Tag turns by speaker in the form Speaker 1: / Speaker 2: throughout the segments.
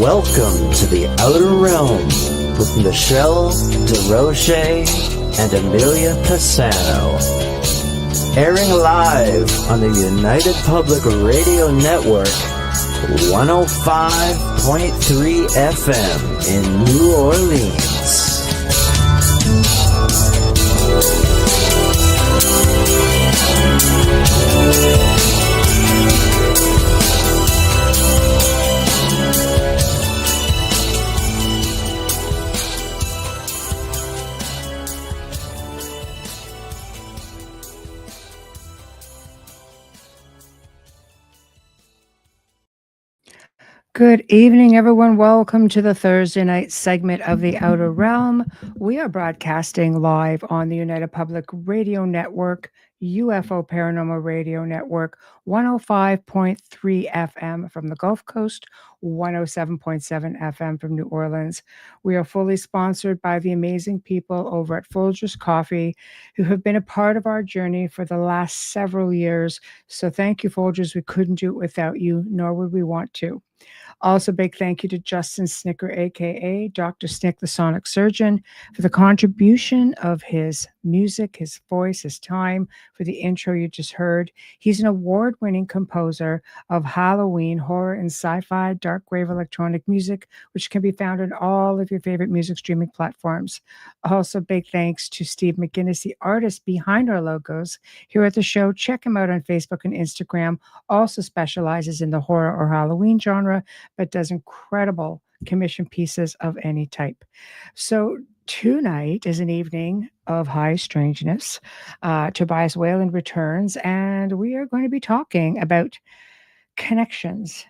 Speaker 1: Welcome to the Outer Realm with Michelle DeRoche and Amelia Pisano. Airing live on the United Public Radio Network, 105.3 FM in New Orleans.
Speaker 2: Good evening, everyone. Welcome to the Thursday night segment of The Outer Realm. We are broadcasting live on the United Public Radio Network, UFO Paranormal Radio Network, 105.3 FM from the Gulf Coast, 107.7 FM from New Orleans. We are fully sponsored by the amazing people over at Folgers Coffee who have been a part of our journey for the last several years. So thank you, Folgers. We couldn't do it without you, nor would we want to. Also, big thank you to Justin Snicker, a.k.a. Dr. Snick, the Sonic Surgeon, for the contribution of his music, his voice, his time, for the intro you just heard. He's an award-winning composer of Halloween, horror, and sci-fi dark wave electronic music, which can be found on all of your favorite music streaming platforms. Also, big thanks to Steve McGinnis, the artist behind our logos here at the show. Check him out on Facebook and Instagram. Also specializes in the horror or Halloween genre, but does incredible commission pieces of any type. So tonight is an evening of high strangeness. Tobias Wayland returns, and we are going to be talking about connections.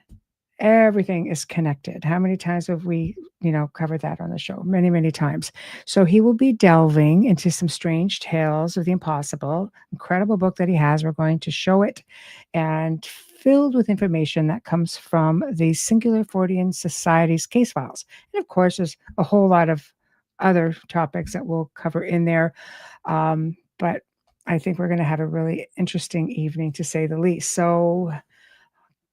Speaker 2: Everything is connected. How many times have we, covered that on the show? Many, many times. So he will be delving into some strange tales of the impossible. Incredible book that he has. We're going to show it, and filled with information that comes from the Singular Fortean Society's case files. And of course, there's a whole lot of other topics that we'll cover in there. But I think we're going to have a really interesting evening, to say the least. So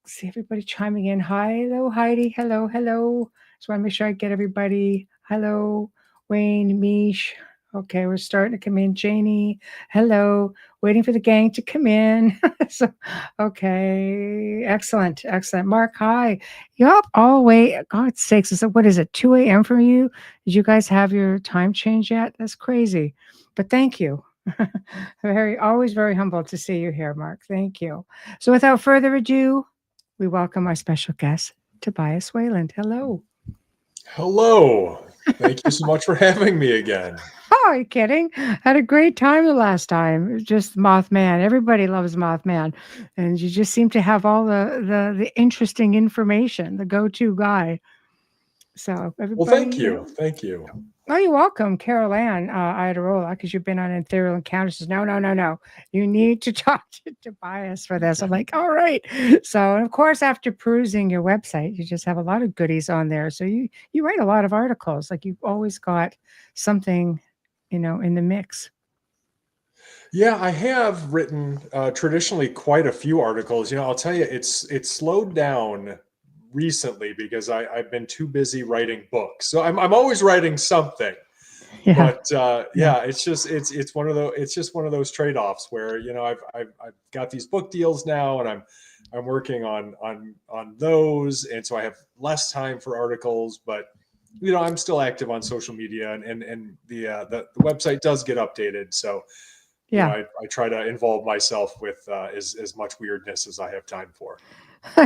Speaker 2: see everybody chiming in. Hi, hello, Heidi. Hello. Just want to make sure I get everybody. Hello, Wayne, Mish. Okay, we're starting to come in. Janie, hello. Waiting for the gang to come in. So, okay, excellent. Mark, hi. Yup, all the way. God's sakes, what is it, 2 a.m. for you? Did you guys have your time change yet? That's crazy. But thank you. Always very humbled to see you here, Mark. Thank you. So without further ado, we welcome our special guest, Tobias Wayland. Hello.
Speaker 3: Hello. Thank you so much for having me again.
Speaker 2: Oh, are you kidding? Had a great time the last time. It was just Mothman. Everybody loves Mothman. And you just seem to have all the interesting information, the go-to guy. So everybody.
Speaker 3: Well, thank you. Thank you.
Speaker 2: Oh, you're welcome, Carol Ann Iadarola, because you've been on Ethereal Encounters. Says, no. You need to talk to Tobias for this. I'm like, all right. So, of course, after perusing your website, you just have a lot of goodies on there. So you write a lot of articles. Like you've always got something, in the mix.
Speaker 3: Yeah, I have written traditionally quite a few articles. I'll tell you, it's slowed down recently because I've been too busy writing books. So I'm always writing something. Yeah. But it's one of those trade-offs where I've got these book deals now, and I'm working on those, and so I have less time for articles, but I'm still active on social media, and the website does get updated. So I try to involve myself with as much weirdness as I have time for.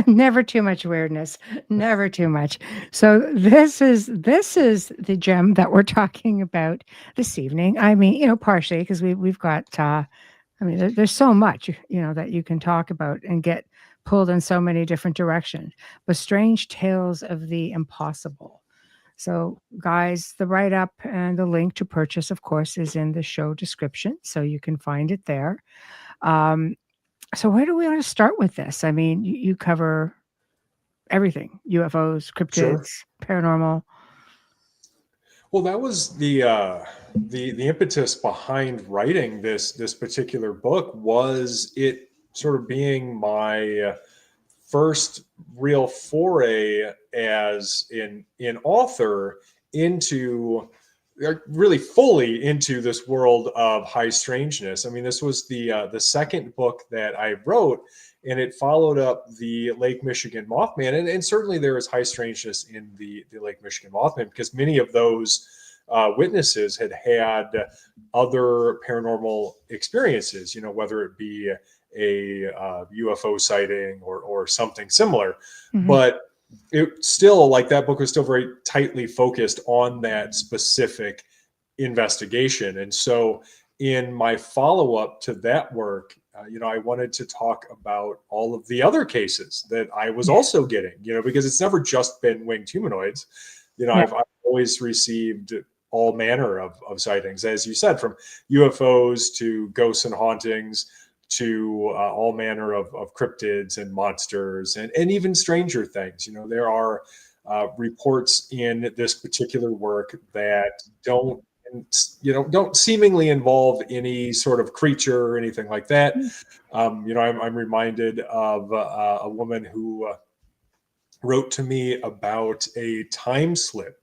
Speaker 2: Never too much weirdness. Never too much. So this is the gem that we're talking about this evening. I mean, partially because we've got. There's so much that you can talk about and get pulled in so many different directions. But strange tales of the impossible. So, guys, the write-up and the link to purchase, of course, is in the show description, so you can find it there. So where do we want to start with this? I mean, you cover everything: UFOs, cryptids, paranormal.
Speaker 3: Well, that was the impetus behind writing this particular book, was it sort of being my first real foray as in author into really fully into this world of high strangeness. I mean, this was the second book that I wrote, and it followed up the Lake Michigan Mothman, and certainly there is high strangeness in the Lake Michigan Mothman, because many of those witnesses had other paranormal experiences, whether it be a UFO sighting or something similar.
Speaker 2: Mhm.
Speaker 3: But it still, like, that book was still very tightly focused on that specific investigation. And so in my follow-up to that work, I wanted to talk about all of the other cases that I was also getting, because it's never just been winged humanoids. I've always received all manner of sightings, as you said, from UFOs to ghosts and hauntings to all manner of cryptids and monsters and even stranger things. There are reports in this particular work that don't seemingly involve any sort of creature or anything like that. I'm reminded of a woman who wrote to me about a time slip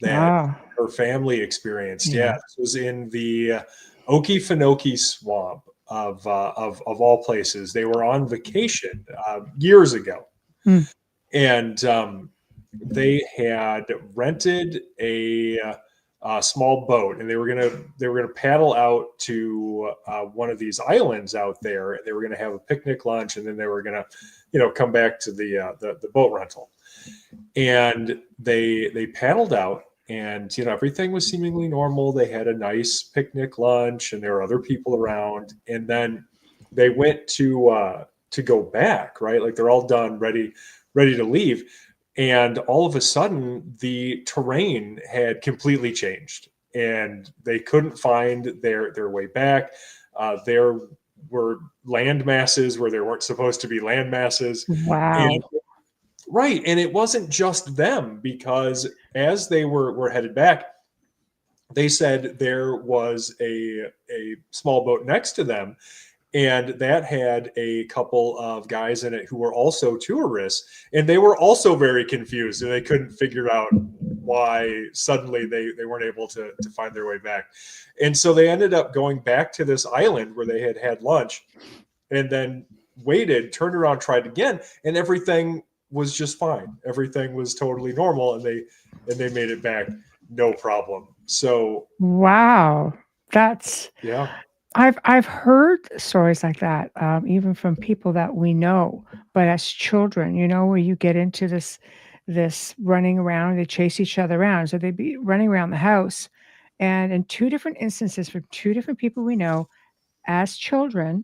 Speaker 3: that her family experienced. Yeah, this was in the Okefenokee swamp of all places. They were on vacation years ago, and they had rented a small boat, and they were gonna paddle out to one of these islands out there. They were gonna have a picnic lunch, and then they were gonna, come back to the boat rental. And they paddled out, and everything was seemingly normal. They had a nice picnic lunch, and there were other people around. And then they went to go back, right? Like, they're all done, ready to leave. And all of a sudden, the terrain had completely changed, and they couldn't find their way back. There were land masses where there weren't supposed to be land masses.
Speaker 2: Wow.
Speaker 3: Right. And it wasn't just them, because as they were headed back, they said there was a small boat next to them, and that had a couple of guys in it who were also tourists, and they were also very confused, and they couldn't figure out why suddenly they weren't able to find their way back. And so they ended up going back to this island where they had lunch, and then waited, turned around, tried again, and everything was just fine. Everything was totally normal, and they made it back no problem. So
Speaker 2: wow, that's
Speaker 3: yeah.
Speaker 2: I've heard stories like that, even from people that we know. But as children, where you get into this running around, they chase each other around. So they'd be running around the house, and in two different instances for two different people we know, as children,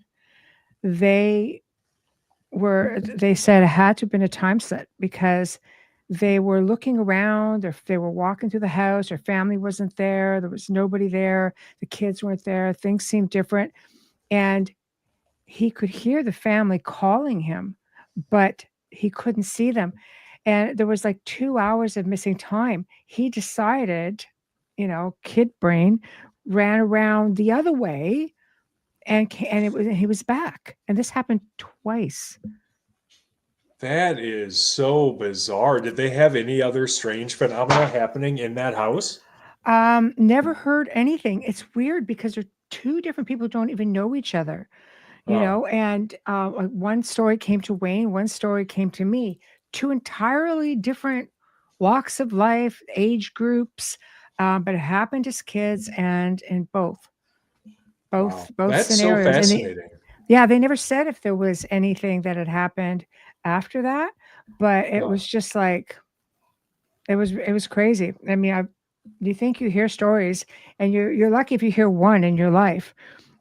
Speaker 2: they said it had to have been a time slip, because they were looking around, or they were walking through the house, their family wasn't there, there was nobody there, the kids weren't there, things seemed different. And he could hear the family calling him, but he couldn't see them. And there was like 2 hours of missing time. He decided, kid brain, ran around the other way, and he was back. And this happened twice.
Speaker 3: That is so bizarre. Did they have any other strange phenomena happening in that house?
Speaker 2: Never heard anything. It's weird because they're two different people who don't even know each other, and one story came to Wayne, one story came to me. Two entirely different walks of life, age groups, but it happened as kids, and in both
Speaker 3: Wow.
Speaker 2: both
Speaker 3: That's so
Speaker 2: scenarios. And
Speaker 3: fascinating.
Speaker 2: they never said if there was anything that had happened after that, but it was just like it was crazy. I mean, you think you hear stories, and you're lucky if you hear one in your life,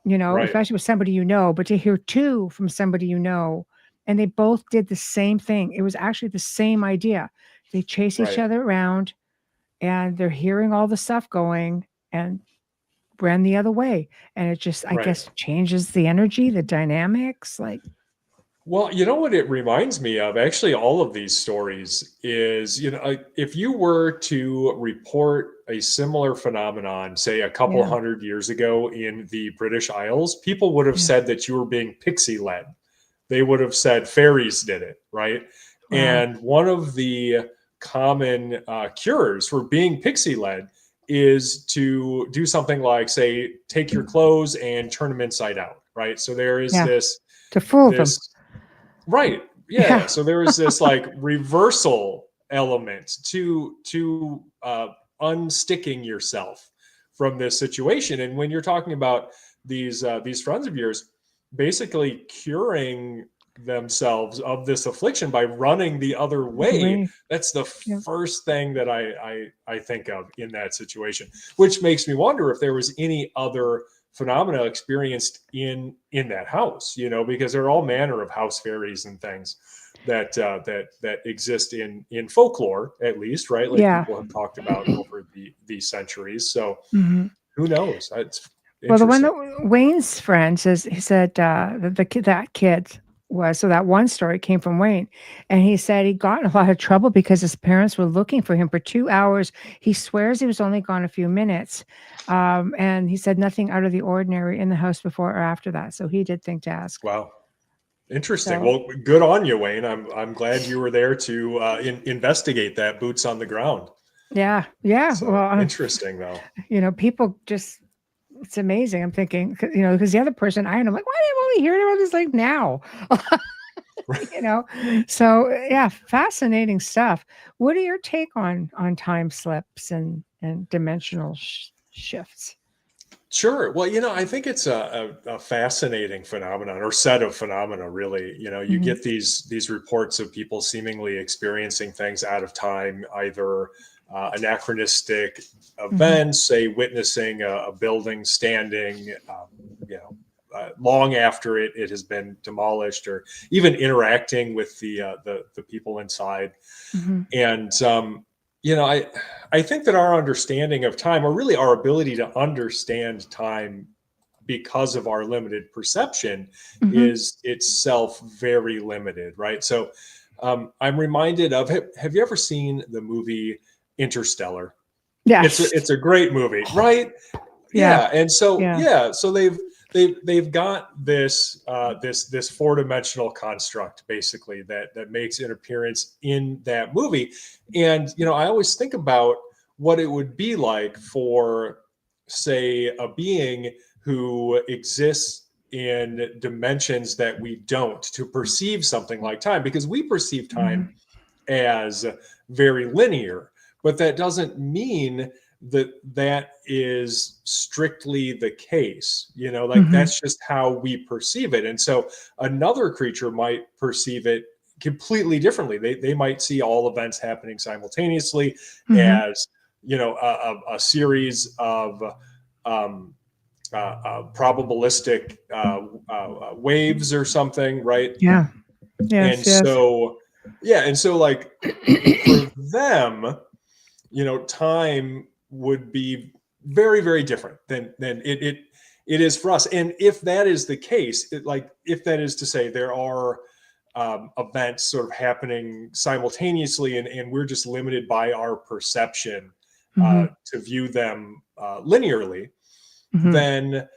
Speaker 3: Right.
Speaker 2: especially with somebody but to hear two from somebody and they both did the same thing. It was actually the same idea. They chase each
Speaker 3: Right.
Speaker 2: other around, and they're hearing all the stuff going, and ran the other way. And it just, I
Speaker 3: Right.
Speaker 2: guess, changes the energy, the dynamics. Like,
Speaker 3: Well, you know what it reminds me of, actually, all of these stories is, if you were to report a similar phenomenon, say a couple
Speaker 2: Yeah.
Speaker 3: hundred years ago in the British Isles, people would have
Speaker 2: Yeah.
Speaker 3: said that you were being pixie led, they would have said fairies did it, right?
Speaker 2: Wow.
Speaker 3: And one of the common cures for being pixie led is to do something like, say, take your clothes and turn them inside out, right? So there is
Speaker 2: to fool them.
Speaker 3: Right. Yeah. So there is this like reversal element to unsticking yourself from this situation. And when you're talking about these friends of yours basically curing themselves of this affliction by running the other way, that's the first thing that I think of in that situation, which makes me wonder if there was any other phenomena experienced in that house, because there are all manner of house fairies and things that exist in folklore, at least, right? Like people have talked about over the centuries. So who knows? It's
Speaker 2: well, the one that Wayne's friend says, he said that kid was, so that one story came from Wayne, and he said he got in a lot of trouble because his parents were looking for him for 2 hours. He swears he was only gone a few minutes. And he said nothing out of the ordinary in the house before or after that. So he did think to ask.
Speaker 3: Wow. Interesting. Well, good on you, Wayne. I'm glad you were there to investigate that, boots on the ground.
Speaker 2: Yeah.
Speaker 3: So, well, interesting though.
Speaker 2: People just, it's amazing. I'm thinking, because the other person, I'm like, why am I only hearing about this like now? So yeah, fascinating stuff. What are your take on time slips and dimensional shifts?
Speaker 3: Sure. Well, I think it's a fascinating phenomenon, or set of phenomena, really. You get these reports of people seemingly experiencing things out of time, either anachronistic events, say witnessing a building standing, long after it has been demolished, or even interacting with the people inside. And I think that our understanding of time, or really our ability to understand time because of our limited perception, is itself very limited, right? So I'm reminded of, have you ever seen the movie Interstellar?
Speaker 2: Yes.
Speaker 3: It's a great movie, right? Yeah. And so so they've got this this four-dimensional construct basically that makes an appearance in that movie. And I always think about what it would be like for, say, a being who exists in dimensions that we don't, to perceive something like time, because we perceive time as very linear, but that doesn't mean that is strictly the case, that's just how we perceive it. And so another creature might perceive it completely differently. They might see all events happening simultaneously as a series of probabilistic waves or something, right? And so like for them, time would be very, very different than it is for us. And if that is the case, if that is to say there are events sort of happening simultaneously, and we're just limited by our perception to view them linearly, then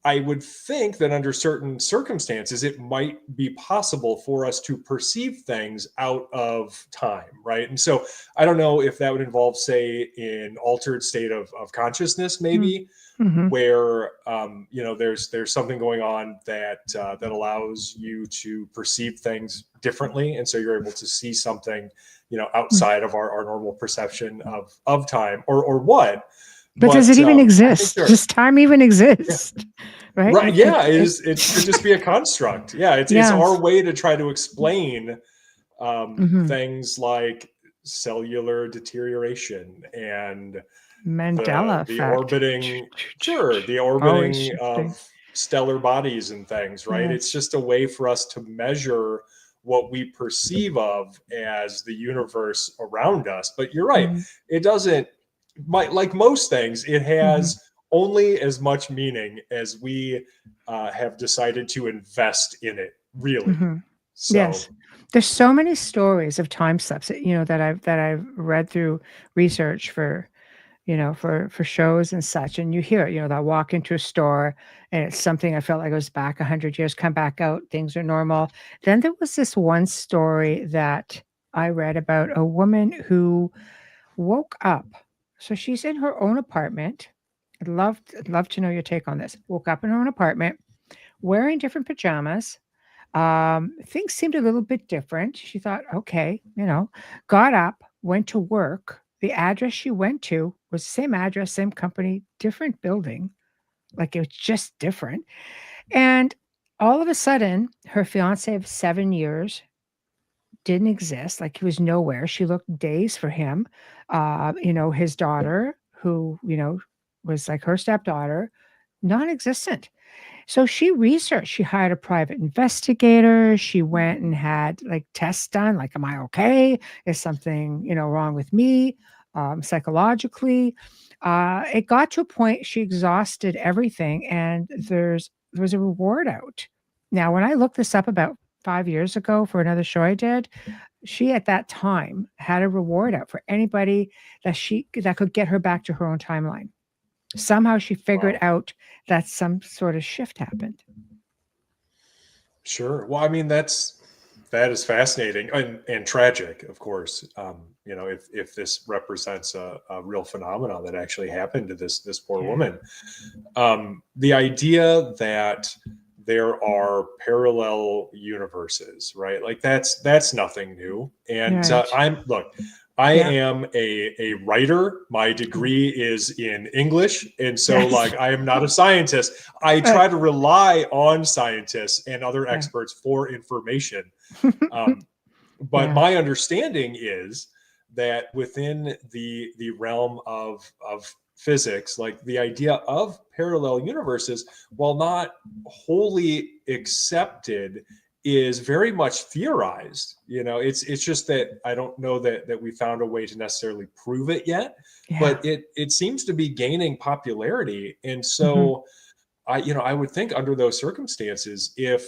Speaker 3: I would think that under certain circumstances, it might be possible for us to perceive things out of time, right? And so I don't know if that would involve, say, an altered state of consciousness, maybe, where there's something going on that allows you to perceive things differently, and so you're able to see something outside of our normal perception of time, or what.
Speaker 2: But does it even exist? Does time even exist? Right?
Speaker 3: Right. Yeah. It could just be a construct. Yeah. It's our way to try to explain things like cellular deterioration and
Speaker 2: Mandela
Speaker 3: the orbiting of stellar bodies and things, right? It's just a way for us to measure what we perceive of as the universe around us. But you're right. It doesn't, like most things, it has only as much meaning as we have decided to invest in it, really. So,
Speaker 2: yes, there's so many stories of time slips that I've read through research for for shows and such. And you hear it, they'll walk into a store and it's something I felt like it was back 100 years, come back out, things are normal. Then there was this one story that I read about a woman who woke up. So she's in her own apartment. I'd love to know your take on this. Woke up in her own apartment, wearing different pajamas. Things seemed a little bit different. She thought, okay, got up, went to work. The address she went to was the same address, same company, different building. Like it was just different. And all of a sudden, her fiance of 7 years didn't exist. Like he was nowhere. She looked days for him. His daughter, who, was like her stepdaughter, non-existent. So she researched. She hired a private investigator. She went and had like tests done. Like, am I okay? Is something, wrong with me psychologically? It got to a point she exhausted everything, and there was a reward out. Now, when I looked this up about 5 years ago for another show I did, she at that time had a reward out for anybody that could get her back to her own timeline. Somehow she figured out that some sort of shift happened.
Speaker 3: Sure. Well, I mean, that is fascinating and tragic, of course. If this represents a real phenomenon that actually happened to this poor woman, the idea that there are parallel universes, right? Like that's nothing new. And
Speaker 2: Right.
Speaker 3: I
Speaker 2: Yeah.
Speaker 3: am a writer. My degree is in English. And so
Speaker 2: Yes.
Speaker 3: like I am not a scientist. I
Speaker 2: Right.
Speaker 3: try to rely on scientists and other
Speaker 2: Yeah.
Speaker 3: experts for information. But
Speaker 2: Yeah.
Speaker 3: my understanding is that within the realm of physics, like the idea of parallel universes, while not wholly accepted, is very much theorized. It's just that I don't know that we found a way to necessarily prove it yet,
Speaker 2: Yeah.
Speaker 3: but it seems to be gaining popularity. And
Speaker 2: Mhm.
Speaker 3: so I would think under those circumstances, if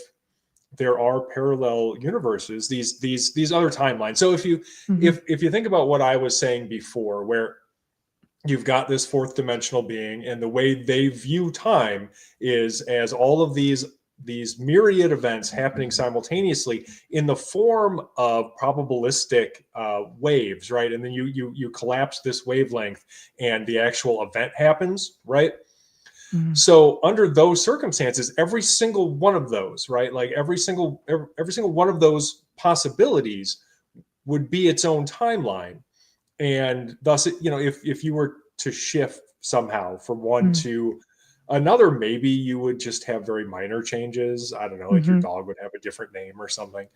Speaker 3: there are parallel universes, these other timelines. So if you
Speaker 2: Mhm.
Speaker 3: if you think about what I was saying before, where you've got this fourth dimensional being, and the way they view time is as all of these myriad events happening simultaneously in the form of probabilistic waves, right? And then you collapse this wavelength and the actual event happens, right?
Speaker 2: Mhm.
Speaker 3: So under those circumstances, every single one of those, right? Like every single one of those possibilities would be its own timeline. And thus, if you were to shift somehow from one
Speaker 2: Mm.
Speaker 3: to another, maybe you would just have very minor changes. I don't know, like your
Speaker 2: Mhm.
Speaker 3: dog would have a different name or something.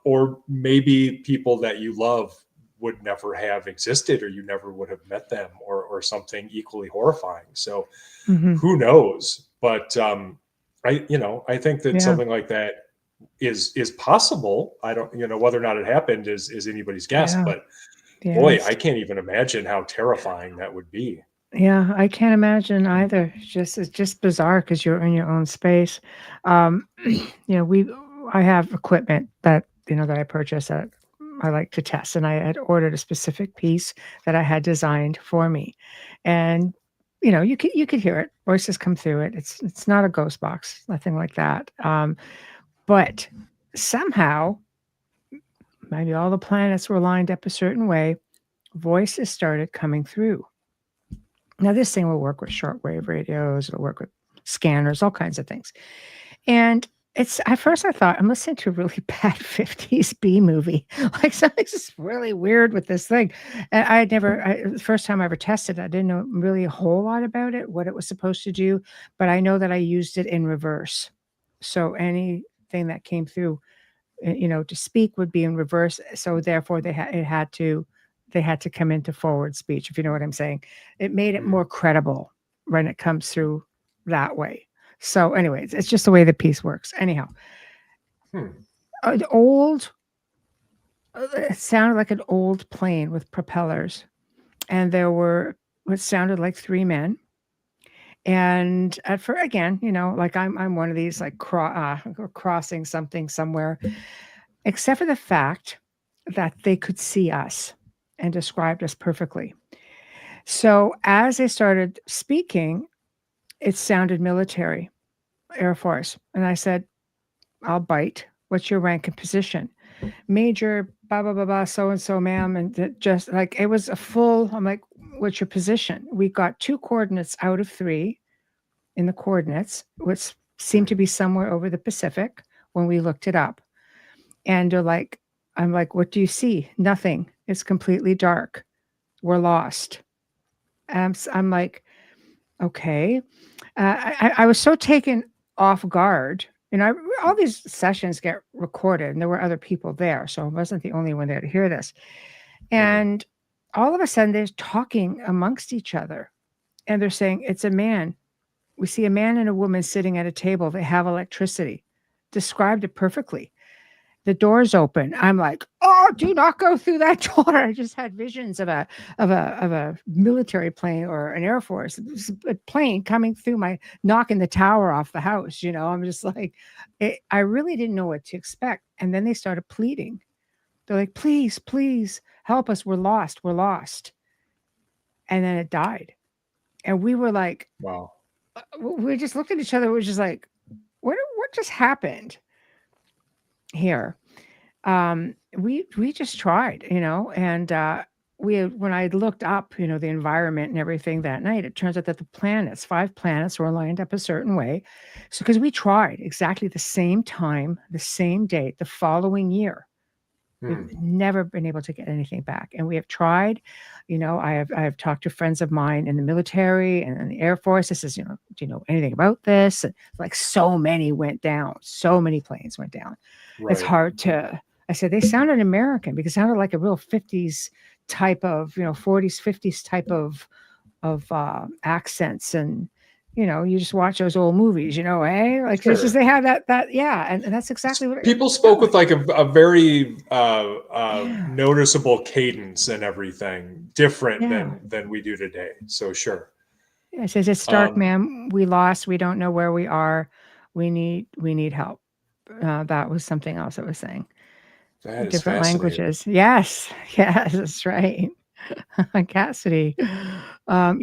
Speaker 3: Or maybe people that you love would never have existed, or you never would have met them, or something equally horrifying. So
Speaker 2: Mhm.
Speaker 3: who knows? But I think that
Speaker 2: Yeah.
Speaker 3: something like that is possible. I don't, whether or not it happened is anybody's guess,
Speaker 2: Yeah.
Speaker 3: but boy,
Speaker 2: Yes.
Speaker 3: I can't even imagine how terrifying that would be.
Speaker 2: Yeah, I can't imagine either. It's just bizarre because you're in your own space. You know, we I have equipment that I purchased that I like to test, and I had ordered a specific piece that I had designed for me. And you could hear it. Voices come through it. It's not a ghost box, nothing like that. But somehow, maybe all the planets were lined up a certain way, voices started coming through. Now, this thing will work with shortwave radios, it'll work with scanners, all kinds of things. And it's at first I thought I'm listening to a really bad 50s B movie. Like something's just really weird with this thing. And the first time I ever tested it, I didn't know really a whole lot about it, what it was supposed to do, but I know that I used it in reverse. So anything that came through, to speak would be in reverse. So therefore they had to come into forward speech, if you know what I'm saying. It made it more credible when it comes through that way. So anyways, it's just the way the piece works. Anyhow,
Speaker 3: Hmm.
Speaker 2: an old it sounded like an old plane with propellers, and there were what sounded like three men. And at first, again, like I'm one of these like crossing something somewhere, except for the fact that they could see us and described us perfectly. So as they started speaking, it sounded military, Air Force. And I said, I'll bite. What's your rank and position? Major, blah, blah, blah, blah, so and so, ma'am. And just like it was a full, I'm like, what's your position? We got 2 coordinates out of 3 in the coordinates, which seemed to be somewhere over the Pacific when we looked it up. And they're like, I'm like, what do you see? Nothing. It's completely dark. We're lost. I'm like, okay. I was so taken off guard. All these sessions get recorded, and there were other people there, so I wasn't the only one there to hear this. And all of a sudden, they're talking amongst each other, and they're saying, it's a man. We see a man and a woman sitting at a table. They have electricity. Described it perfectly. The door's open. I'm like, oh, do not go through that door. I just had visions of a military plane or an Air Force a plane coming through knocking the tower off the house. I'm just like, I really didn't know what to expect. And then they started pleading. They're like, please, please help us. We're lost. We're lost. And then it died. And we were like,
Speaker 3: wow.
Speaker 2: We just looked at each other. We were just like, what just happened here? We just tried, and when I looked up, the environment and everything that night, it turns out that the planets, 5 planets, were lined up a certain way. So because we tried exactly the same time, the same date, the following year. We've never been able to get anything back. And we have tried, I have talked to friends of mine in the military and in the Air Force. This is, do you know anything about this? And like so many went down. So many planes went down. Right. It's hard to, I said, they sounded American because it sounded like a real 50s type of, 40s, 50s type of accents. And, you just watch those old movies, like sure. It's just they have that, yeah, and that's exactly what
Speaker 3: people spoke with like a very noticeable cadence and everything different than we do today. So sure.
Speaker 2: Yeah, it says it's dark, ma'am. We lost. We don't know where we are. We need help. That was something else I was saying.
Speaker 3: That is
Speaker 2: different languages. Yes, that's right. Cassidy. But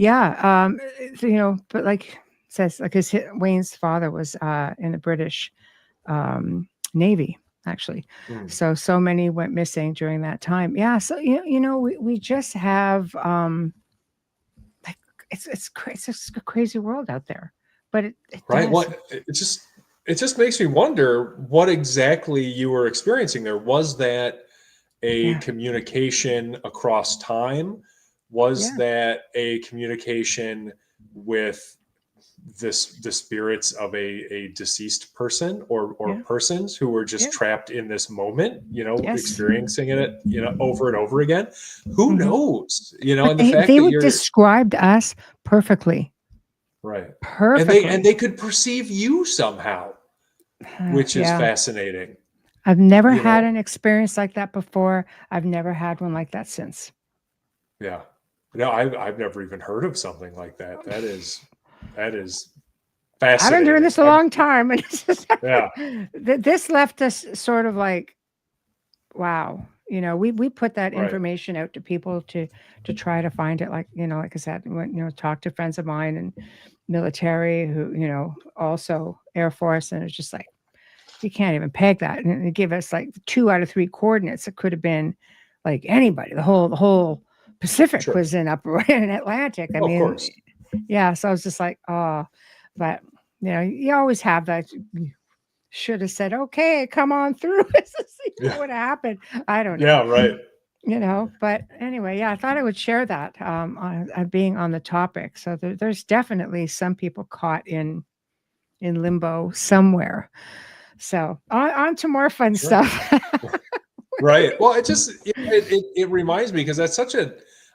Speaker 2: like it says, like Wayne's father was in the British Navy, actually. So many went missing during that time. Yeah. So we just have like it's a crazy world out there, but it
Speaker 3: right.
Speaker 2: Does.
Speaker 3: It just makes me wonder what exactly you were experiencing there. Was that a communication across time? Was that a communication with the spirits of a deceased person or persons who were just trapped in this moment, experiencing it, over and over again? Who knows? And the fact
Speaker 2: they
Speaker 3: that
Speaker 2: would describe us perfectly.
Speaker 3: Right.
Speaker 2: Perfectly.
Speaker 3: And they could perceive you somehow, which is fascinating.
Speaker 2: I've never had an experience like that before. I've never had one like that since.
Speaker 3: Yeah. No, I've never even heard of something like that. That is fascinating.
Speaker 2: I've been doing this a long time. And it's just,
Speaker 3: yeah.
Speaker 2: This left us sort of like, wow. We put that information out to people to try to find it. Like, like I said, talk to friends of mine and military who, also Air Force. And it's just like, you can't even peg that. And they give us like 2 out of 3 coordinates. It could have been like anybody. The whole Pacific was in Atlantic. I mean, of course. Yeah. So I was just like, oh, but you always have that. You should have said, okay, come on through. What would have happened? I don't know.
Speaker 3: Yeah. Right.
Speaker 2: But anyway, I thought I would share that being on the topic. So there's definitely some people caught in limbo somewhere. So on to more fun stuff.
Speaker 3: Right. Well, it reminds me because that's such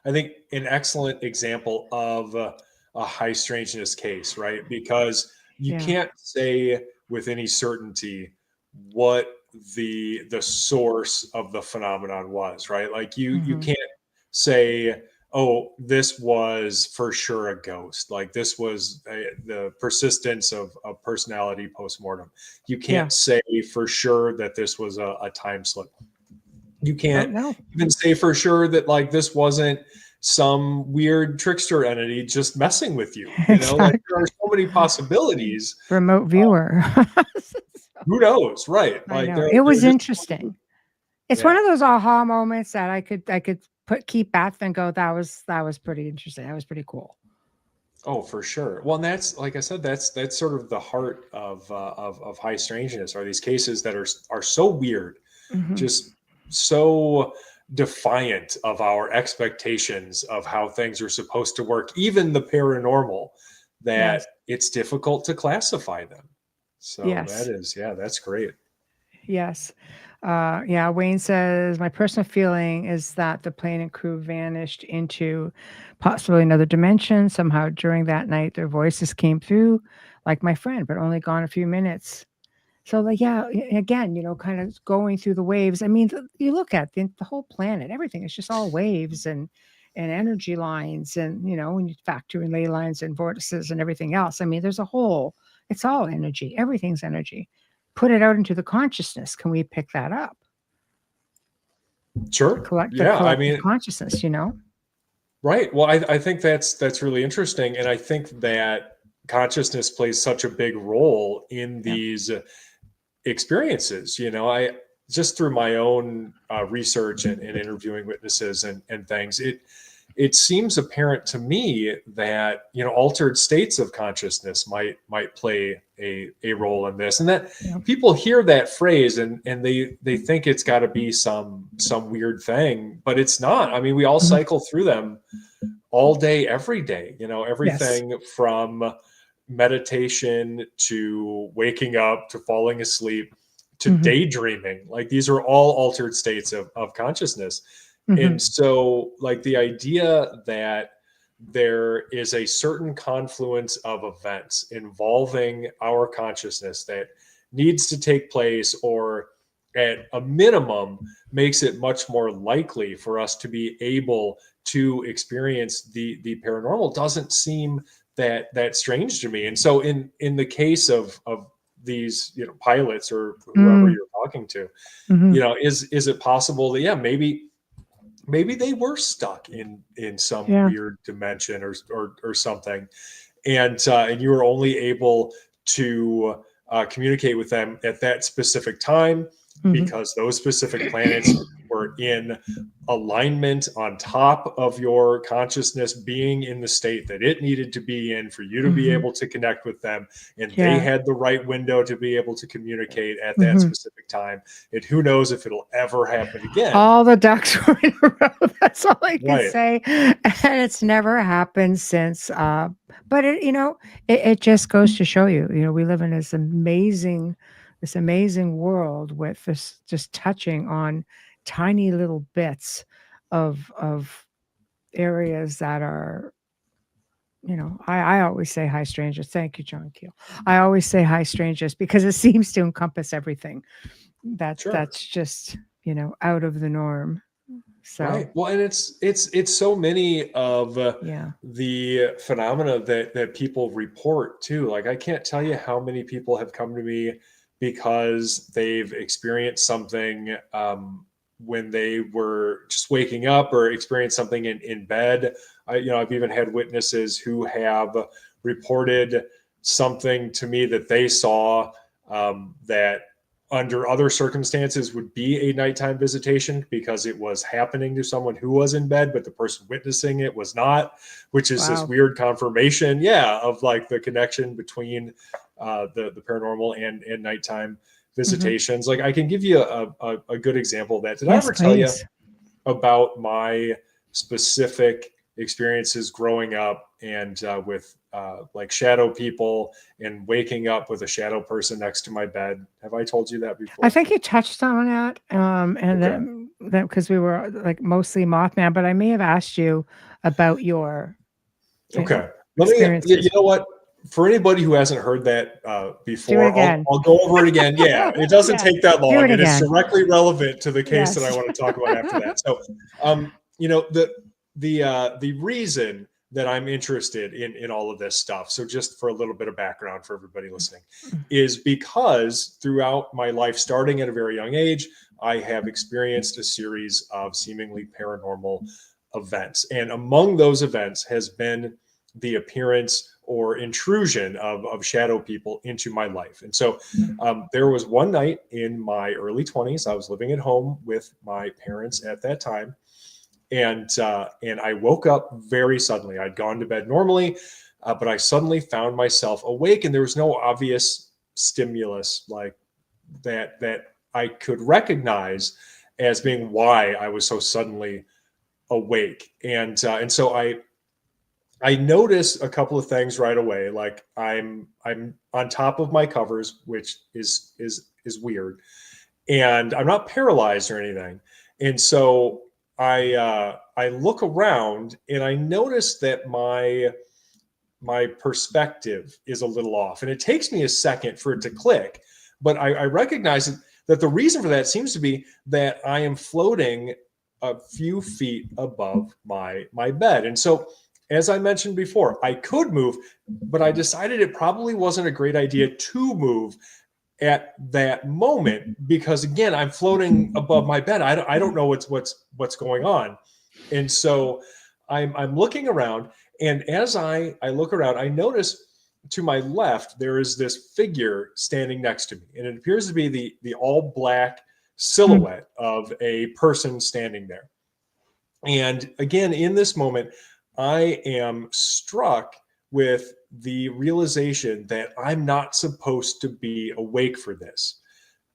Speaker 3: I think an excellent example of a high strangeness case, right? Because you can't say with any certainty what the source of the phenomenon was, right? Like you can't say, oh, this was for sure a ghost. Like this was the persistence of personality postmortem. You can't say for sure that this was a time slip. You can't even say for sure that like this wasn't some weird trickster entity just messing with you. You know, like there are so many possibilities.
Speaker 2: Remote viewer.
Speaker 3: Who knows, right?
Speaker 2: I
Speaker 3: Like
Speaker 2: know. It was
Speaker 3: just,
Speaker 2: interesting. It's one
Speaker 3: yeah.
Speaker 2: of those aha moments that I could keep back and go, that was pretty interesting. That was pretty cool.
Speaker 3: Oh, for sure. Well, and that's, like I said, that's sort of the heart of high strangeness, are these cases that are so weird,
Speaker 2: Mhm.
Speaker 3: just so defiant of our expectations of how things are supposed to work, even the paranormal, that
Speaker 2: Yes.
Speaker 3: it's difficult to classify them. So
Speaker 2: Yes.
Speaker 3: that is, yeah, that's great.
Speaker 2: Yes. Yeah, Wayne says, my personal feeling is that the plane and crew vanished into possibly another dimension. Somehow during that night, their voices came through like my friend, but only gone a few minutes. So, like, yeah, again, kind of going through the waves. I mean, you look at the whole planet, everything is just all waves and energy lines. And, when you factor in ley lines and vortices and everything else, I mean, it's all energy. Everything's energy. Put it out into the consciousness. Can we pick that up?
Speaker 3: Sure.
Speaker 2: The
Speaker 3: Yeah. I
Speaker 2: collective
Speaker 3: mean,
Speaker 2: consciousness,
Speaker 3: right. Well, I think that's really interesting. And I think that consciousness plays such a big role in
Speaker 2: Yeah.
Speaker 3: these experiences. I just through my own research and interviewing witnesses and things, it seems apparent to me that altered states of consciousness might play a role in this, and that
Speaker 2: Yeah.
Speaker 3: people hear that phrase and they think it's got to be some weird thing, but it's not. I mean, we all
Speaker 2: Mhm.
Speaker 3: cycle through them all day, every day.
Speaker 2: Yes.
Speaker 3: Everything from meditation to waking up to falling asleep to
Speaker 2: Mhm.
Speaker 3: daydreaming. Like these are all altered states of consciousness.
Speaker 2: Mhm.
Speaker 3: And so, like, the idea that there is a certain confluence of events involving our consciousness that needs to take place, or at a minimum makes it much more likely for us to be able to experience the paranormal, doesn't seem that strange to me. And so in the case of these pilots or whoever
Speaker 2: Mm.
Speaker 3: you're talking to,
Speaker 2: Mhm.
Speaker 3: is it possible that, yeah, maybe they were stuck in some
Speaker 2: Yeah.
Speaker 3: weird dimension or something, and you were only able to communicate with them at that specific time
Speaker 2: Mhm.
Speaker 3: because those specific planets were in alignment on top of your consciousness being in the state that it needed to be in for you to be
Speaker 2: Mhm.
Speaker 3: able to connect with them, and they
Speaker 2: Yeah.
Speaker 3: had the right window to be able to communicate at that
Speaker 2: Mhm.
Speaker 3: specific time. And who knows if it'll ever happen again.
Speaker 2: All the ducks were in a row. That's all I can
Speaker 3: Right.
Speaker 2: say. And it's never happened since. But it just goes to show you, we live in this amazing world with this just touching on tiny little bits of areas that are, I always say high strangers. Thank you, John Keel. I always say high strangers because it seems to encompass everything
Speaker 3: Sure.
Speaker 2: that's just, out of the norm. So,
Speaker 3: Right. Well, and it's so many of
Speaker 2: yeah.
Speaker 3: the phenomena that people report too. Like, I can't tell you how many people have come to me because they've experienced something when they were just waking up, or experienced something in bed. I've even had witnesses who have reported something to me that they saw, that under other circumstances would be a nighttime visitation because it was happening to someone who was in bed, but the person witnessing it was not, which is this
Speaker 2: Wow.
Speaker 3: weird confirmation, yeah, of like the connection between the paranormal and nighttime visitations. Like, I can give you a good example of that. Did I
Speaker 2: Yes,
Speaker 3: ever tell you
Speaker 2: please.
Speaker 3: about my specific experiences growing up and with like shadow people and waking up with a shadow person next to my bed? Have I told you that before?
Speaker 2: I think you touched on that, and
Speaker 3: Okay.
Speaker 2: that because we were like mostly Mothman, but I may have asked you about your,
Speaker 3: Okay. Let me, you
Speaker 2: experiences.
Speaker 3: know what? For anybody who hasn't heard that
Speaker 2: Do it
Speaker 3: before,
Speaker 2: again.
Speaker 3: I'll go over it again. Yeah, it doesn't
Speaker 2: Yeah.
Speaker 3: take that
Speaker 2: Do
Speaker 3: long,
Speaker 2: it
Speaker 3: and it's
Speaker 2: again.
Speaker 3: directly relevant to the case that I
Speaker 2: Yes.
Speaker 3: want to talk about after that. So, the reason that I'm interested in all of this stuff, so just for a little bit of background for everybody listening, is because throughout my life, starting at a very young age, I have experienced a series of seemingly paranormal events. And among those events has been the appearance or intrusion of shadow people into my life. And so there was one night in my early 20s, I was living at home with my parents at that time. And I woke up very suddenly. I'd gone to bed normally, but I suddenly found myself awake, and there was no obvious stimulus like that I could recognize as being why I was so suddenly awake. And so I noticed a couple of things right away. Like I'm on top of my covers, which is weird, and I'm not paralyzed or anything. And so I look around and I notice that my perspective is a little off, and it takes me a second for it to click. But I recognize that the reason for that seems to be that I am floating a few feet above my bed. And so, as I mentioned before, I could move, but I decided it probably wasn't a great idea to move at that moment, because again, I'm floating above my bed. I don't know what's going on. And so I'm looking around, and as I look around, I notice to my left there is this figure standing next to me, and it appears to be the all black silhouette of a person standing there. And again, in this moment, I am struck with the realization that I'm not supposed to be awake for this.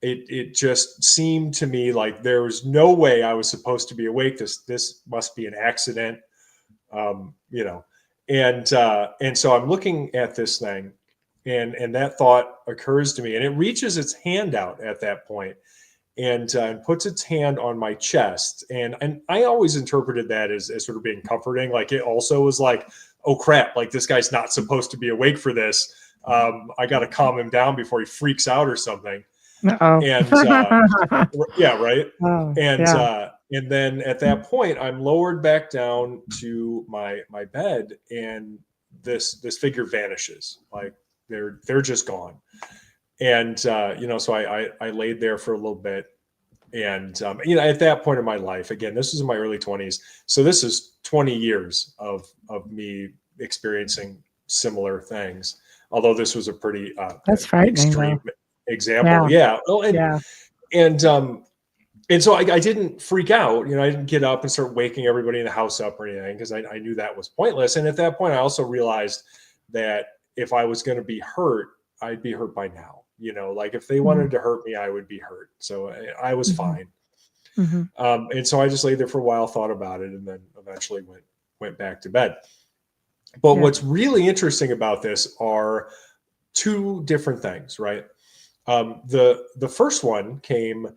Speaker 3: It just seemed to me like there was no way I was supposed to be awake. This must be an accident, you know. And so I'm looking at this thing, and that thought occurs to me, and it reaches its hand out at that point, and puts its hand on my chest. And I always interpreted that as sort of being comforting. Like it also was like, oh crap, like this guy's not supposed to be awake for this. I got to calm him down before he freaks out or something.
Speaker 2: Uh-oh.
Speaker 3: And yeah, right.
Speaker 2: Oh,
Speaker 3: And
Speaker 2: yeah.
Speaker 3: and then at that point, I'm lowered back down to my bed, and this figure vanishes. Like they're just gone. And so I laid there for a little bit, and at that point in my life, again, this was in my early 20s, so this is 20 years of me experiencing similar things. Although this was a pretty
Speaker 2: That's frightening,
Speaker 3: extreme
Speaker 2: though.
Speaker 3: example,
Speaker 2: Yeah.
Speaker 3: yeah. Well, and so I didn't freak out. I didn't get up and start waking everybody in the house up or anything, because I knew that was pointless. And at that point, I also realized that if I was going to be hurt, I'd be hurt by now. Like if they wanted to hurt me, I would be hurt. So I was fine. And so I just laid there for a while, thought about it, and then eventually went back to bed. But what's really interesting about this are two different things, right? The first one came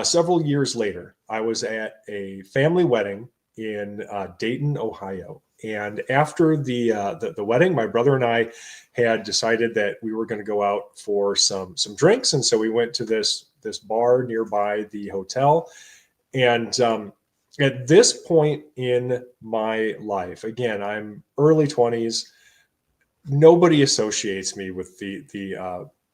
Speaker 3: several years later. I was at a family wedding in Dayton, Ohio. And after the wedding, my brother and I had decided that we were going to go out for some drinks. And so we went to this bar nearby the hotel. And at this point in my life, again, I'm early 20s. Nobody associates me with the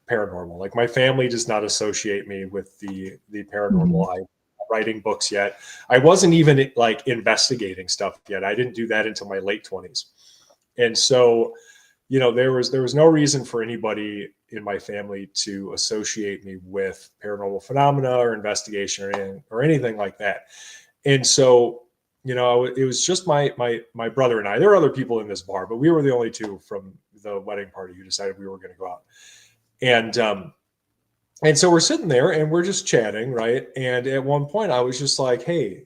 Speaker 3: paranormal. Like my family does not associate me with the paranormal. I'm not writing books yet. I wasn't even like investigating stuff yet. I didn't do that until my late 20s. And so, there was no reason for anybody in my family to associate me with paranormal phenomena or investigation or anything like that. And so, it was just my brother and I. There were other people in this bar, but we were the only two from the wedding party who decided we were going to go out. And so we're sitting there and we're just chatting, right? And at one point I was just like, hey,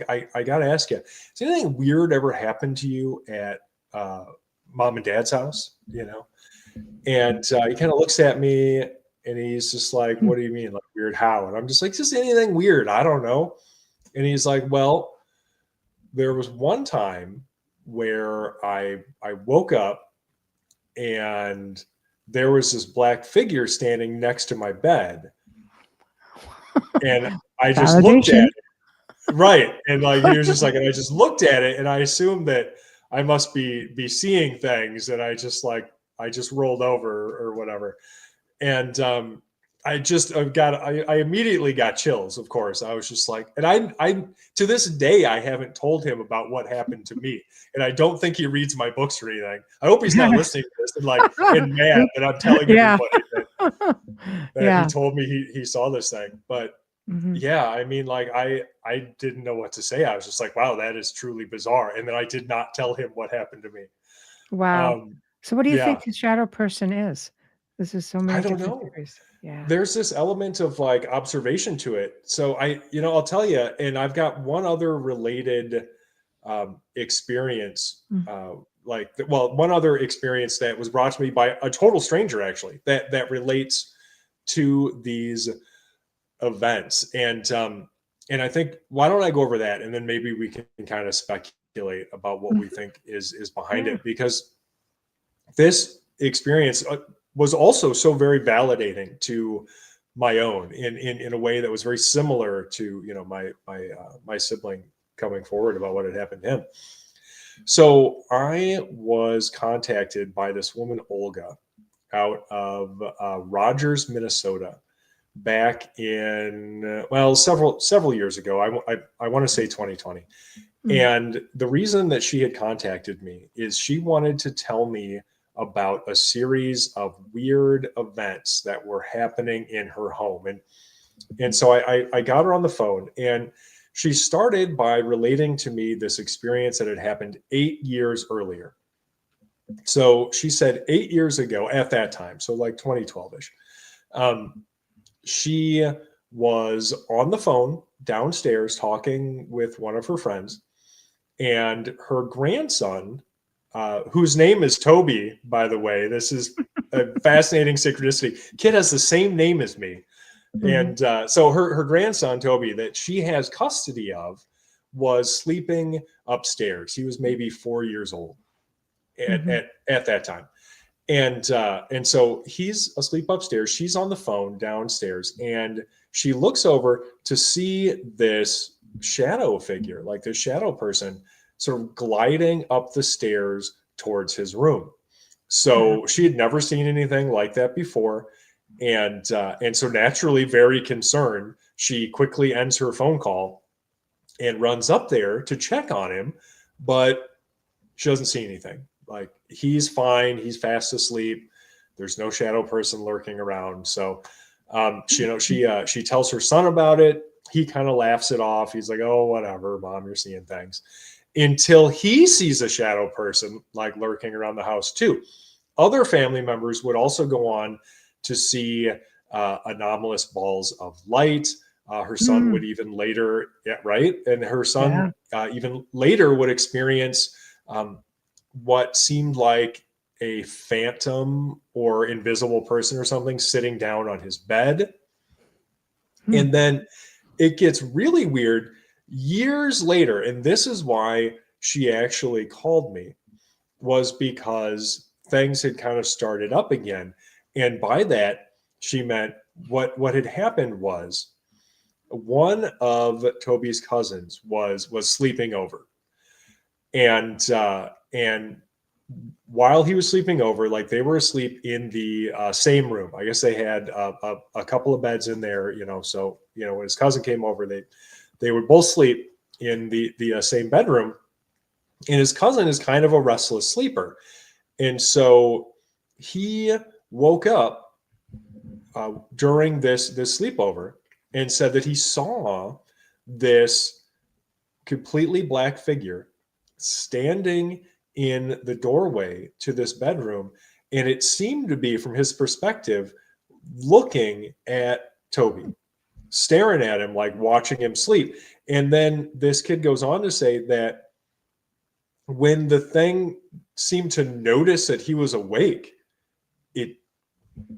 Speaker 3: I got to ask you, has anything weird ever happened to you at mom and dad's house? And he kind of looks at me and he's just like, what do you mean? Like weird how? And I'm just like, just anything weird. I don't know. And he's like, well, there was one time where I woke up and there was this black figure standing next to my bed. And I just looked at it. Right. And like, he was just like, and I just looked at it and I assumed that I must be seeing things. And I just rolled over or whatever. And I immediately got chills, of course. I was just like, and I to this day, I haven't told him about what happened to me. And I don't think he reads my books or anything. I hope he's not listening to this and mad that I'm telling everybody that he told me he saw this thing. But yeah, I mean, like I didn't know what to say. I was just like, wow, that is truly bizarre. And then I did not tell him what happened to me.
Speaker 2: Wow. So what do you think the shadow person is? This is so many different theories. Yeah.
Speaker 3: There's this element of like observation to it. So I'll tell you, and I've got one other related experience, one other experience that was brought to me by a total stranger, actually, that relates to these events. And I think, why don't I go over that, and then maybe we can kind of speculate about what we think is behind it, because this experience was also so very validating to my own in a way that was very similar to, my sibling coming forward about what had happened to him. So I was contacted by this woman, Olga, out of Rogers, Minnesota, back in, several years ago. I want to say 2020. And the reason that she had contacted me is she wanted to tell me about a series of weird events that were happening in her home. And so I got her on the phone, and she started by relating to me this experience that had happened 8 years earlier. So she said 8 years ago at that time, so like 2012-ish, she was on the phone downstairs talking with one of her friends, and her grandson, whose name is Toby, by the way. This is a fascinating synchronicity. Kid has the same name as me. And so her grandson, Toby, that she has custody of, was sleeping upstairs. He was maybe 4 years old at that time. And so he's asleep upstairs. She's on the phone downstairs, and she looks over to see this shadow figure, like this shadow person, sort of gliding up the stairs towards his room. So she had never seen anything like that before. And so naturally, very concerned, she quickly ends her phone call and runs up there to check on him, but she doesn't see anything. Like, he's fine. He's fast asleep. There's no shadow person lurking around. So, she tells her son about it. He kind of laughs it off. He's like, oh, whatever, Mom, you're seeing things. Until he sees a shadow person like lurking around the house too. Other family members would also go on to see anomalous balls of light. Her son would even later, and her son even later would experience what seemed like a phantom or invisible person or something sitting down on his bed. And then it gets really weird years later, and this is why she actually called me, was because things had kind of started up again. And by that, she meant what had happened was one of Toby's cousins was sleeping over. And while he was sleeping over, like, they were asleep in the same room. I guess they had a couple of beds in there, so, when his cousin came over, they would both sleep in the same bedroom. And his cousin is kind of a restless sleeper. And so he woke up during this sleepover and said that he saw this completely black figure standing in the doorway to this bedroom. And it seemed to be, from his perspective, looking at Toby, staring at him, like watching him sleep. And then this kid goes on to say that when the thing seemed to notice that he was awake,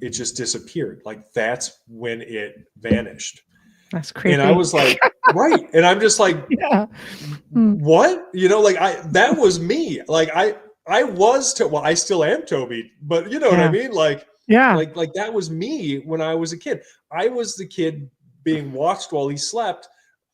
Speaker 3: it just disappeared. Like, that's when it vanished.
Speaker 2: That's creepy.
Speaker 3: And I was like, right. And I'm just like, what? That was me. Like, I was, I still am Toby, but you know what I mean? Like, like that was me when I was a kid. I was the kid being watched while he slept,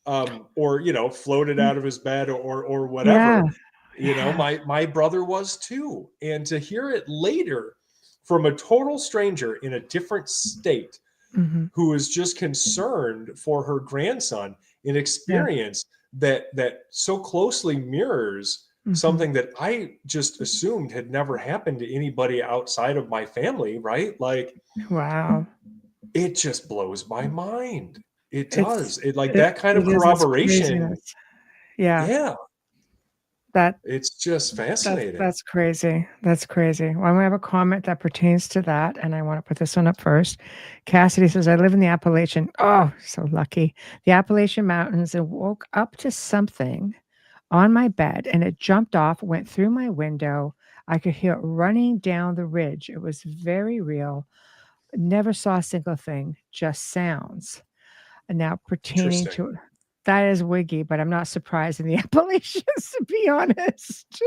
Speaker 3: or, floated out of his bed or whatever. My brother was too. And to hear it later from a total stranger in a different state,
Speaker 2: Mm-hmm.
Speaker 3: who is just concerned for her grandson, an
Speaker 2: Yeah.
Speaker 3: experience that so closely mirrors
Speaker 2: Mm-hmm.
Speaker 3: something that I just assumed had never happened to anybody outside of my family, right? Like,
Speaker 2: Wow.
Speaker 3: it just blows my mind. It
Speaker 2: It's
Speaker 3: does. It like
Speaker 2: it,
Speaker 3: that kind of
Speaker 2: it is it's
Speaker 3: corroboration.
Speaker 2: craziness. Yeah.
Speaker 3: Yeah,
Speaker 2: That
Speaker 3: it's just fascinating.
Speaker 2: that's crazy. That's crazy. Well, I'm gonna have a comment that pertains to that, and I want to put this one up first. Cassidy says, I live in the Appalachian. Oh, so lucky. The Appalachian Mountains and woke up to something on my bed and it jumped off, went through my window. I could hear it running down the ridge. It was very real. Never saw a single thing, just sounds. And now pertaining
Speaker 3: Interesting.
Speaker 2: to that is wiggy, but I'm not surprised in the Appalachians, to be honest.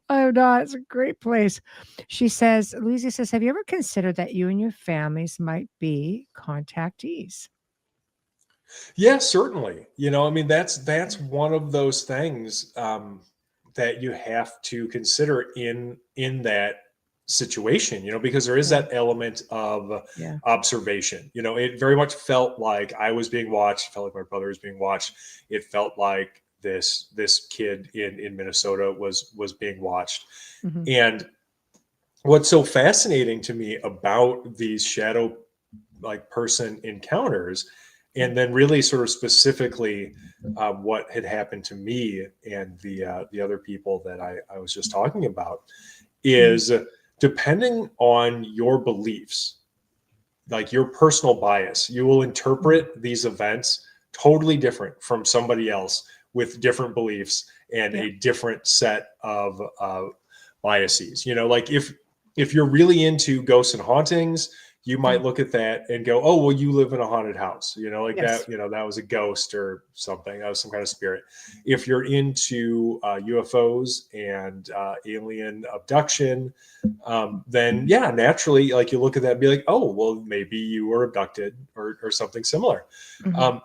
Speaker 2: I'm not. It's a great place. She says, Louisa says, have you ever considered that you and your families might be contactees?
Speaker 3: Yeah, certainly. I mean, that's one of those things that you have to consider in that situation. Because there is
Speaker 2: Yeah.
Speaker 3: that element of
Speaker 2: Yeah.
Speaker 3: observation. It very much felt like I was being watched. It felt like my brother was being watched. It felt like this kid in Minnesota was being watched.
Speaker 2: Hmm.
Speaker 3: And what's so fascinating to me about these shadow like person encounters, and then really sort of specifically what had happened to me and the other people that I was just talking about,
Speaker 2: Hmm.
Speaker 3: is depending on your beliefs, like your personal bias, you will interpret these events totally different from somebody else with different beliefs and
Speaker 2: Yeah.
Speaker 3: a different set of biases. Like if you're really into ghosts and hauntings, you
Speaker 2: Yeah.
Speaker 3: might look at that and go, "Oh, well, you live in a haunted house." Like
Speaker 2: Yes.
Speaker 3: that. That was a ghost or something. That was some kind of spirit. If you're into UFOs and alien abduction, then yeah, naturally, like you look at that and be like, "Oh, well, maybe you were abducted or something similar."
Speaker 2: Hmm.
Speaker 3: Um,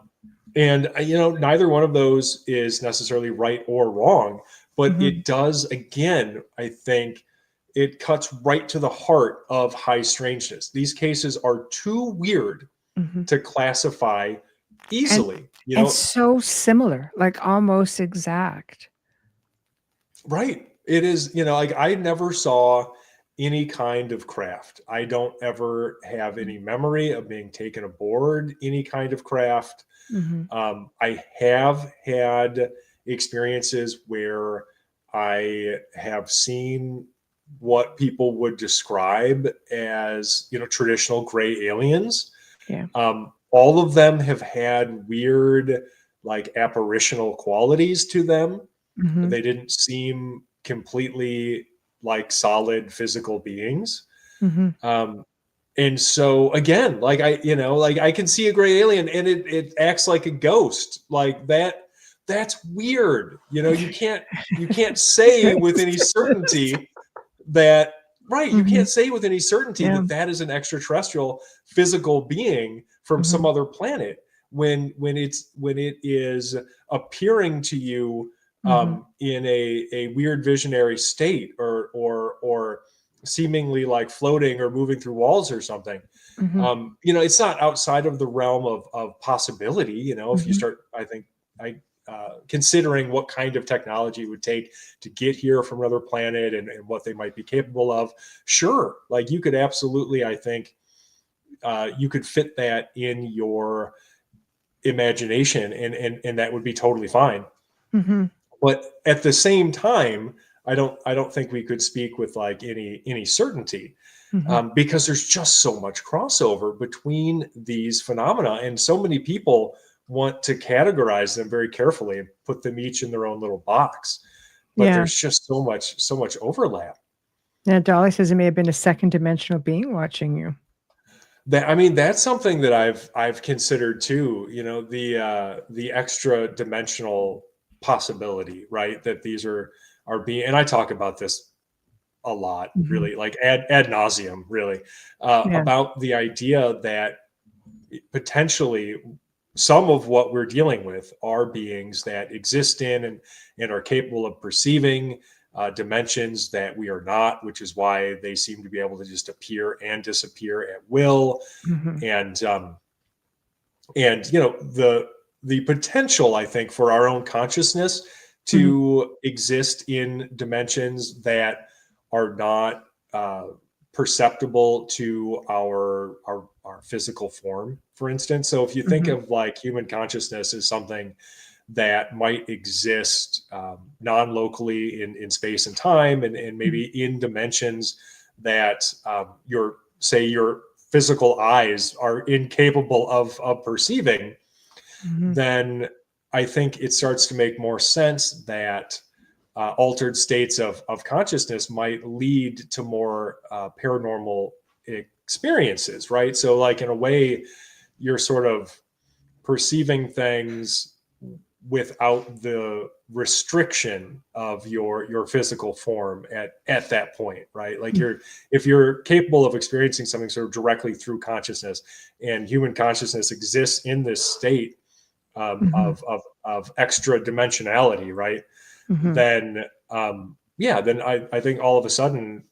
Speaker 3: and neither one of those is necessarily right or wrong, but
Speaker 2: Hmm.
Speaker 3: it does, again, I think it cuts right to the heart of high strangeness. These cases are too weird
Speaker 2: Hmm.
Speaker 3: to classify
Speaker 2: And
Speaker 3: easily,
Speaker 2: and so similar, like almost exact.
Speaker 3: right. It is, like I never saw any kind of craft. I don't ever have any memory of being taken aboard any kind of craft.
Speaker 2: Hmm.
Speaker 3: I have had experiences where I have seen what people would describe as, traditional gray aliens.
Speaker 2: Yeah.
Speaker 3: All of them have had weird, like apparitional qualities to them.
Speaker 2: Hmm.
Speaker 3: They didn't seem completely like solid physical beings.
Speaker 2: Hmm.
Speaker 3: Um, and so again, like like I can see a gray alien and it acts like a ghost. Like that's weird. You can't say with any certainty that, right, you
Speaker 2: Hmm.
Speaker 3: can't say with any certainty
Speaker 2: Yeah.
Speaker 3: that is an extraterrestrial physical being from some
Speaker 2: Hmm.
Speaker 3: other planet when it is appearing to you
Speaker 2: Hmm.
Speaker 3: in a weird visionary state or seemingly like floating or moving through walls or something.
Speaker 2: Hmm.
Speaker 3: It's not outside of the realm of possibility. If you
Speaker 2: Hmm.
Speaker 3: start, I think, considering what kind of technology it would take to get here from another planet and what they might be capable of, sure, like you could absolutely, I think, you could fit that in your imagination, and that would be totally fine.
Speaker 2: Hmm.
Speaker 3: But at the same time, I don't think we could speak with like any certainty,
Speaker 2: Hmm.
Speaker 3: because there's just so much crossover between these phenomena, and so many people want to categorize them very carefully and put them each in their own little box. But
Speaker 2: Yeah.
Speaker 3: there's just so much overlap.
Speaker 2: Now, Dolly says it may have been a second dimensional being watching you.
Speaker 3: That, I mean, that's something that I've considered too. The extra dimensional possibility, right? That these are being, and I talk about this a lot,
Speaker 2: Hmm.
Speaker 3: really, like ad nauseum, really,
Speaker 2: Yeah.
Speaker 3: about the idea that potentially some of what we're dealing with are beings that exist in and are capable of perceiving dimensions that we are not, which is why they seem to be able to just appear and disappear at will.
Speaker 2: Mhm.
Speaker 3: And the potential, I think, for our own consciousness to exist in dimensions that are not perceptible to our physical form, for instance. So if you think of like human consciousness as something that might exist non-locally in space and time, and maybe in dimensions that your physical eyes are incapable of perceiving, then I think it starts to make more sense that altered states of consciousness might lead to more paranormal experiences, right? So like in a way, you're sort of perceiving things without the restriction of your physical form at that point, right? Like if you're capable of experiencing something sort of directly through consciousness, and human consciousness exists in this state of extra dimensionality, right? Then then I think all of a sudden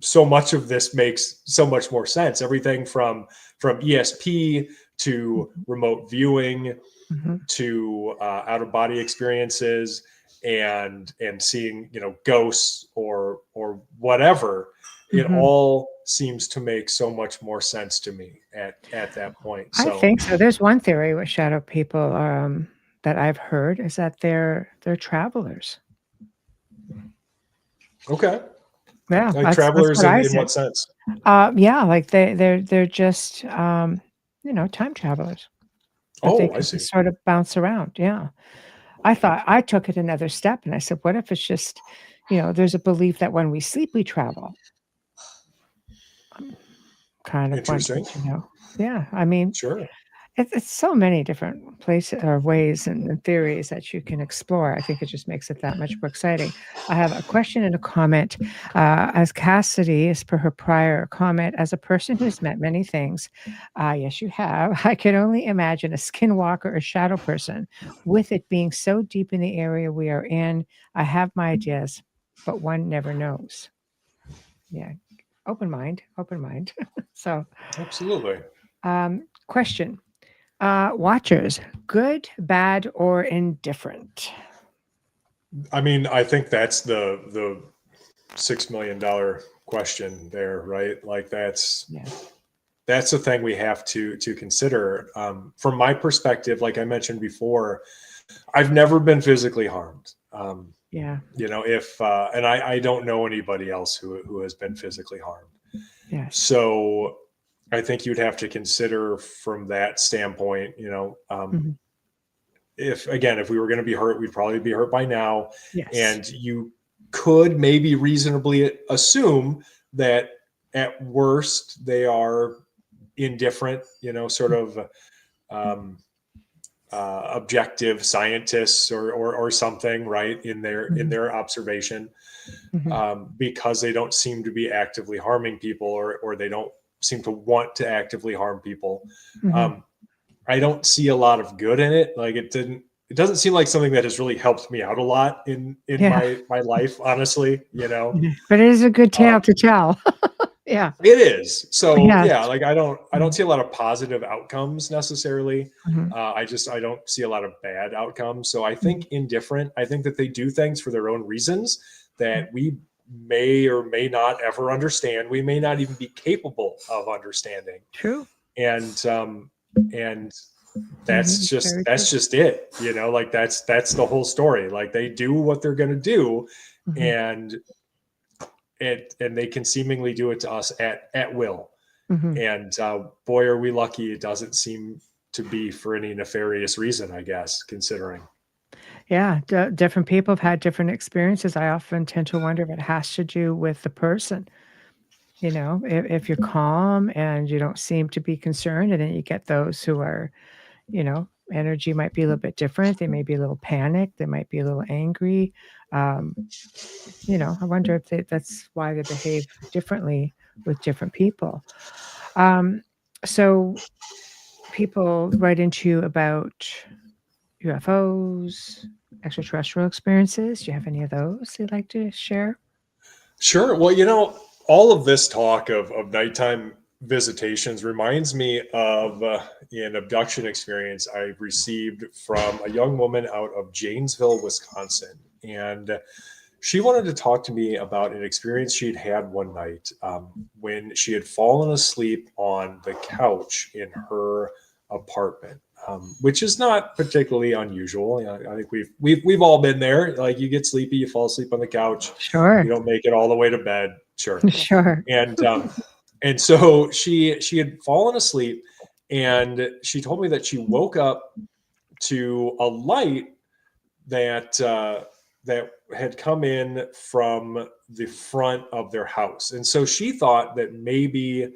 Speaker 3: so much of this makes so much more sense. Everything from ESP to remote viewing to out of body experiences and seeing ghosts or whatever, it all seems to make so much more sense to me at that point.
Speaker 2: I
Speaker 3: So
Speaker 2: think so. There's one theory with shadow people that I've heard is that they're travelers.
Speaker 3: okay,
Speaker 2: Yeah,
Speaker 3: like
Speaker 2: that's
Speaker 3: travelers
Speaker 2: what I
Speaker 3: in
Speaker 2: said.
Speaker 3: what sense?
Speaker 2: Yeah, like they're just time travelers. But they
Speaker 3: Oh, I
Speaker 2: can
Speaker 3: see.
Speaker 2: just sort of bounce around. Yeah. I took it another step and I said, what if it's just, there's a belief that when we sleep, we travel. I'm kind of
Speaker 3: Interesting.
Speaker 2: wondering. Yeah. I mean,
Speaker 3: Sure.
Speaker 2: it's so many different places or ways and theories that you can explore. I think it just makes it that much more exciting. I have a question and a comment. As Cassidy, as per her prior comment, as a person who's met many things, yes, you have. I can only imagine a skinwalker or shadow person, with it being so deep in the area we are in. I have my ideas, but one never knows. Yeah, open mind, open mind. So,
Speaker 3: Absolutely.
Speaker 2: question. Watchers, good, bad, or indifferent?
Speaker 3: I mean, I think that's the $6 million question there, right? Like that's
Speaker 2: Yeah.
Speaker 3: the thing we have to consider. From my perspective, like I mentioned before, I've never been physically harmed.
Speaker 2: Yeah.
Speaker 3: If and I don't know anybody else who has been physically harmed.
Speaker 2: Yes.
Speaker 3: So I think you'd have to consider from that standpoint, if we were going to be hurt, we'd probably be hurt by now.
Speaker 2: Yes.
Speaker 3: And you could maybe reasonably assume that at worst they are indifferent, sort of objective scientists or something, right, in their observation, because they don't seem to be actively harming people, or they don't seem to want to actively harm people. I don't see a lot of good in it. Like it doesn't seem like something that has really helped me out a lot in
Speaker 2: Yeah.
Speaker 3: my life, honestly,
Speaker 2: But it is a good tale to tell. Yeah.
Speaker 3: It is. So
Speaker 2: Yes.
Speaker 3: yeah, like I don't see a lot of positive outcomes necessarily.
Speaker 2: Mhm.
Speaker 3: I don't see a lot of bad outcomes. So I think indifferent. I think that they do things for their own reasons that we may or may not ever understand. We may not even be capable of understanding.
Speaker 2: True.
Speaker 3: And that's just it. Like that's the whole story. Like they do what they're gonna do, and they can seemingly do it to us at will. And boy, are we lucky it doesn't seem to be for any nefarious reason, I guess, considering.
Speaker 2: Yeah. Different people have had different experiences. I often tend to wonder if it has to do with the person. If you're calm and you don't seem to be concerned, and then you get those who are, energy might be a little bit different. They may be a little panicked. They might be a little angry. Um, I wonder if that's why they behave differently with different people. So people write into you about UFOs, extraterrestrial experiences? Do you have any of those you'd like to share?
Speaker 3: Sure. Well, all of this talk of nighttime visitations reminds me of an abduction experience I received from a young woman out of Janesville, Wisconsin. And she wanted to talk to me about an experience she'd had one night when she had fallen asleep on the couch in her apartment, which is not particularly unusual. I think we've all been there. Like, you get sleepy, you fall asleep on the couch,
Speaker 2: Sure.
Speaker 3: you don't make it all the way to bed. Sure.
Speaker 2: Sure.
Speaker 3: And so she had fallen asleep, and she told me that she woke up to a light that that had come in from the front of their house. And so she thought that maybe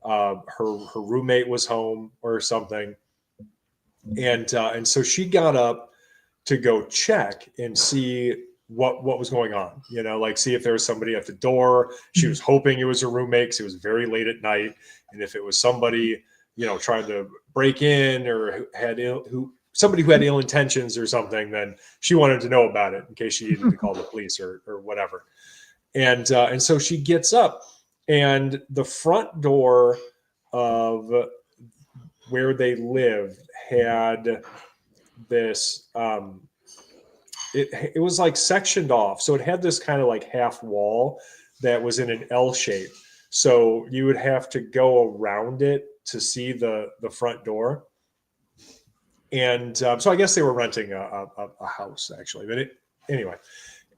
Speaker 3: her roommate was home or something. And so she got up to go check and see what was going on, like see if there was somebody at the door. She was hoping it was her roommate because it was very late at night. And if it was somebody, trying to break in or somebody who had ill intentions or something, then she wanted to know about it in case she needed to call the police or whatever. And so she gets up, and the front door of where they lived had this, it was like sectioned off. So it had this kind of like half wall that was in an L shape. So you would have to go around it to see the front door. And so I guess they were renting a house, actually. But anyway,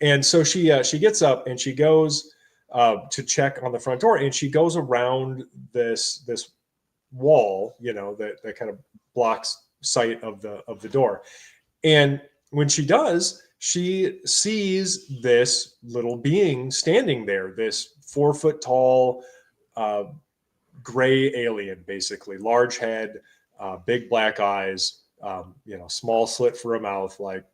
Speaker 3: and so she gets up and she goes to check on the front door, and she goes around this wall, that kind of blocks sight of the door. And when she does, she sees this little being standing there, this 4 foot tall gray alien, basically large head, big black eyes. Small slit for a mouth. Like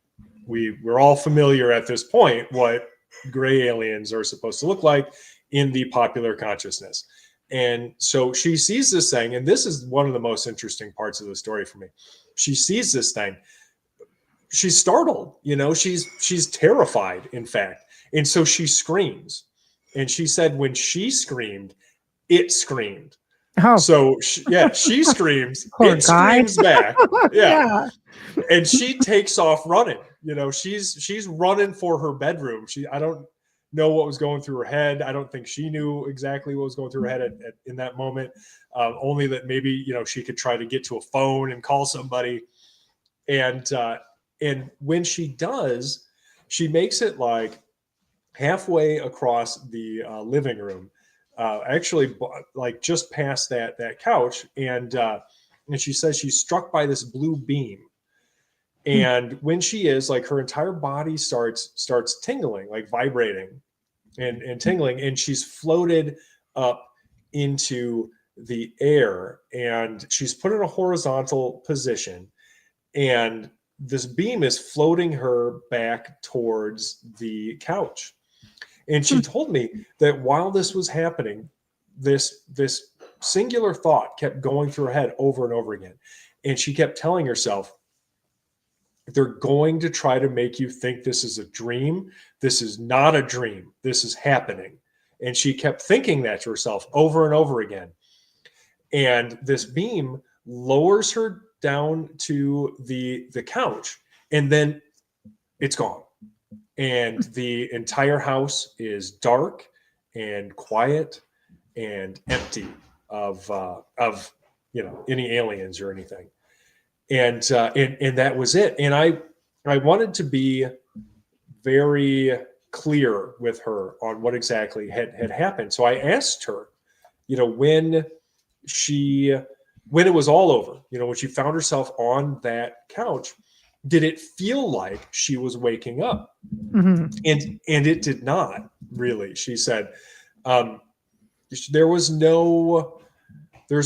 Speaker 3: we're all familiar at this point what gray aliens are supposed to look like in the popular consciousness. And so she sees this thing, and this is one of the most interesting parts of the story for me. She sees this thing. She's startled, she's terrified, in fact. And so she screams. And she said when she screamed, it screamed.
Speaker 2: Oh.
Speaker 3: So she screams, it
Speaker 2: guy.
Speaker 3: screams back. Yeah. And she takes off running. She's running for her bedroom. I don't know what was going through her head. I don't think she knew exactly what was going through her head in that moment. Only that maybe, she could try to get to a phone and call somebody. And when she does, she makes it like halfway across the living room. Actually, like just past that couch, and she says she's struck by this blue beam, and when she is, like, her entire body starts tingling, like vibrating and tingling, and she's floated up into the air, and she's put in a horizontal position, and this beam is floating her back towards the couch. And she told me that while this was happening, this singular thought kept going through her head over and over again. And she kept telling herself, they're going to try to make you think this is a dream. This is not a dream. This is happening. And she kept thinking that to herself over and over again. And this beam lowers her down to the couch, and then it's gone. And the entire house is dark and quiet and empty of any aliens or anything. And that was it. And I wanted to be very clear with her on what exactly had happened. So I asked her, when it was all over, when she found herself on that couch, did it feel like she was waking up?
Speaker 2: Mm-hmm.
Speaker 3: And it did not really. She said there's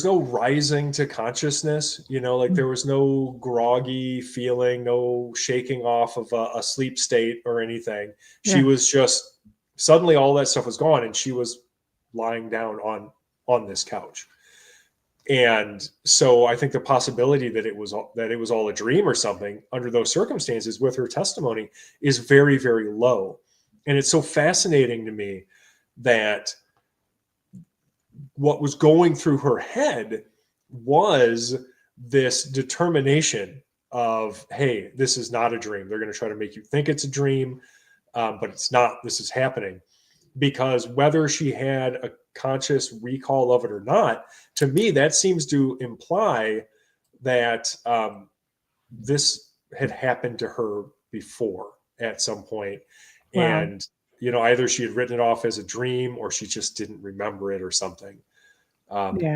Speaker 3: no rising to consciousness, like there was no groggy feeling, no shaking off of a sleep state or anything. She was just, suddenly all that stuff was gone, and she was lying down on this couch. And so I think the possibility that it was all a dream or something under those circumstances with her testimony is very, very low. And it's so fascinating to me that what was going through her head was this determination of, hey, this is not a dream. They're going to try to make you think it's a dream, but it's not. This is happening. Because whether she had a conscious recall of it or not, to me, that seems to imply that this had happened to her before at some point.
Speaker 2: Wow.
Speaker 3: And, either she had written it off as a dream or she just didn't remember it or something,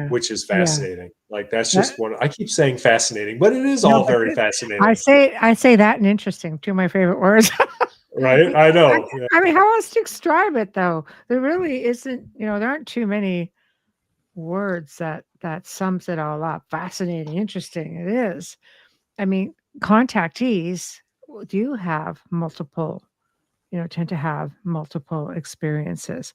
Speaker 3: which is fascinating. Like, that's just one. I keep saying fascinating, but it is all very fascinating.
Speaker 2: I say that and interesting, two of my favorite words.
Speaker 3: Right? I know.
Speaker 2: I mean, how else to describe it, though? There really isn't, there aren't too many words that sums it all up. Fascinating, interesting. It is. I mean, contactees do have multiple, tend to have multiple experiences.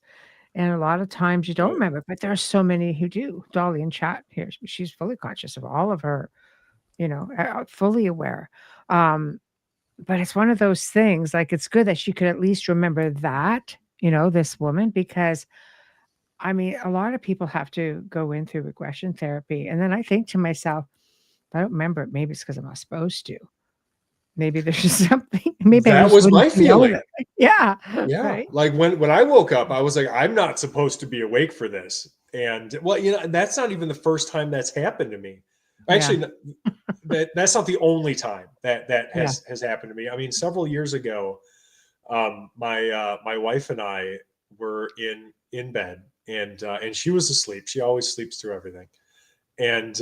Speaker 2: And a lot of times you don't remember, but there are so many who do. Dolly in chat here, she's fully conscious of all of her, fully aware. But it's one of those things, like, it's good that she could at least remember that, this woman, because I mean, a lot of people have to go in through regression therapy. And then I think to myself, if I don't remember it, maybe it's because I'm not supposed to. Maybe there's just something. Maybe
Speaker 3: that was my feeling.
Speaker 2: Yeah.
Speaker 3: Yeah.
Speaker 2: Right?
Speaker 3: Like when I woke up, I was like, I'm not supposed to be awake for this. And well, that's not even the first time that's happened to me. Actually, that's not the only time that has happened to me. I mean, several years ago, my wife and I were in bed, and she was asleep. She always sleeps through everything. And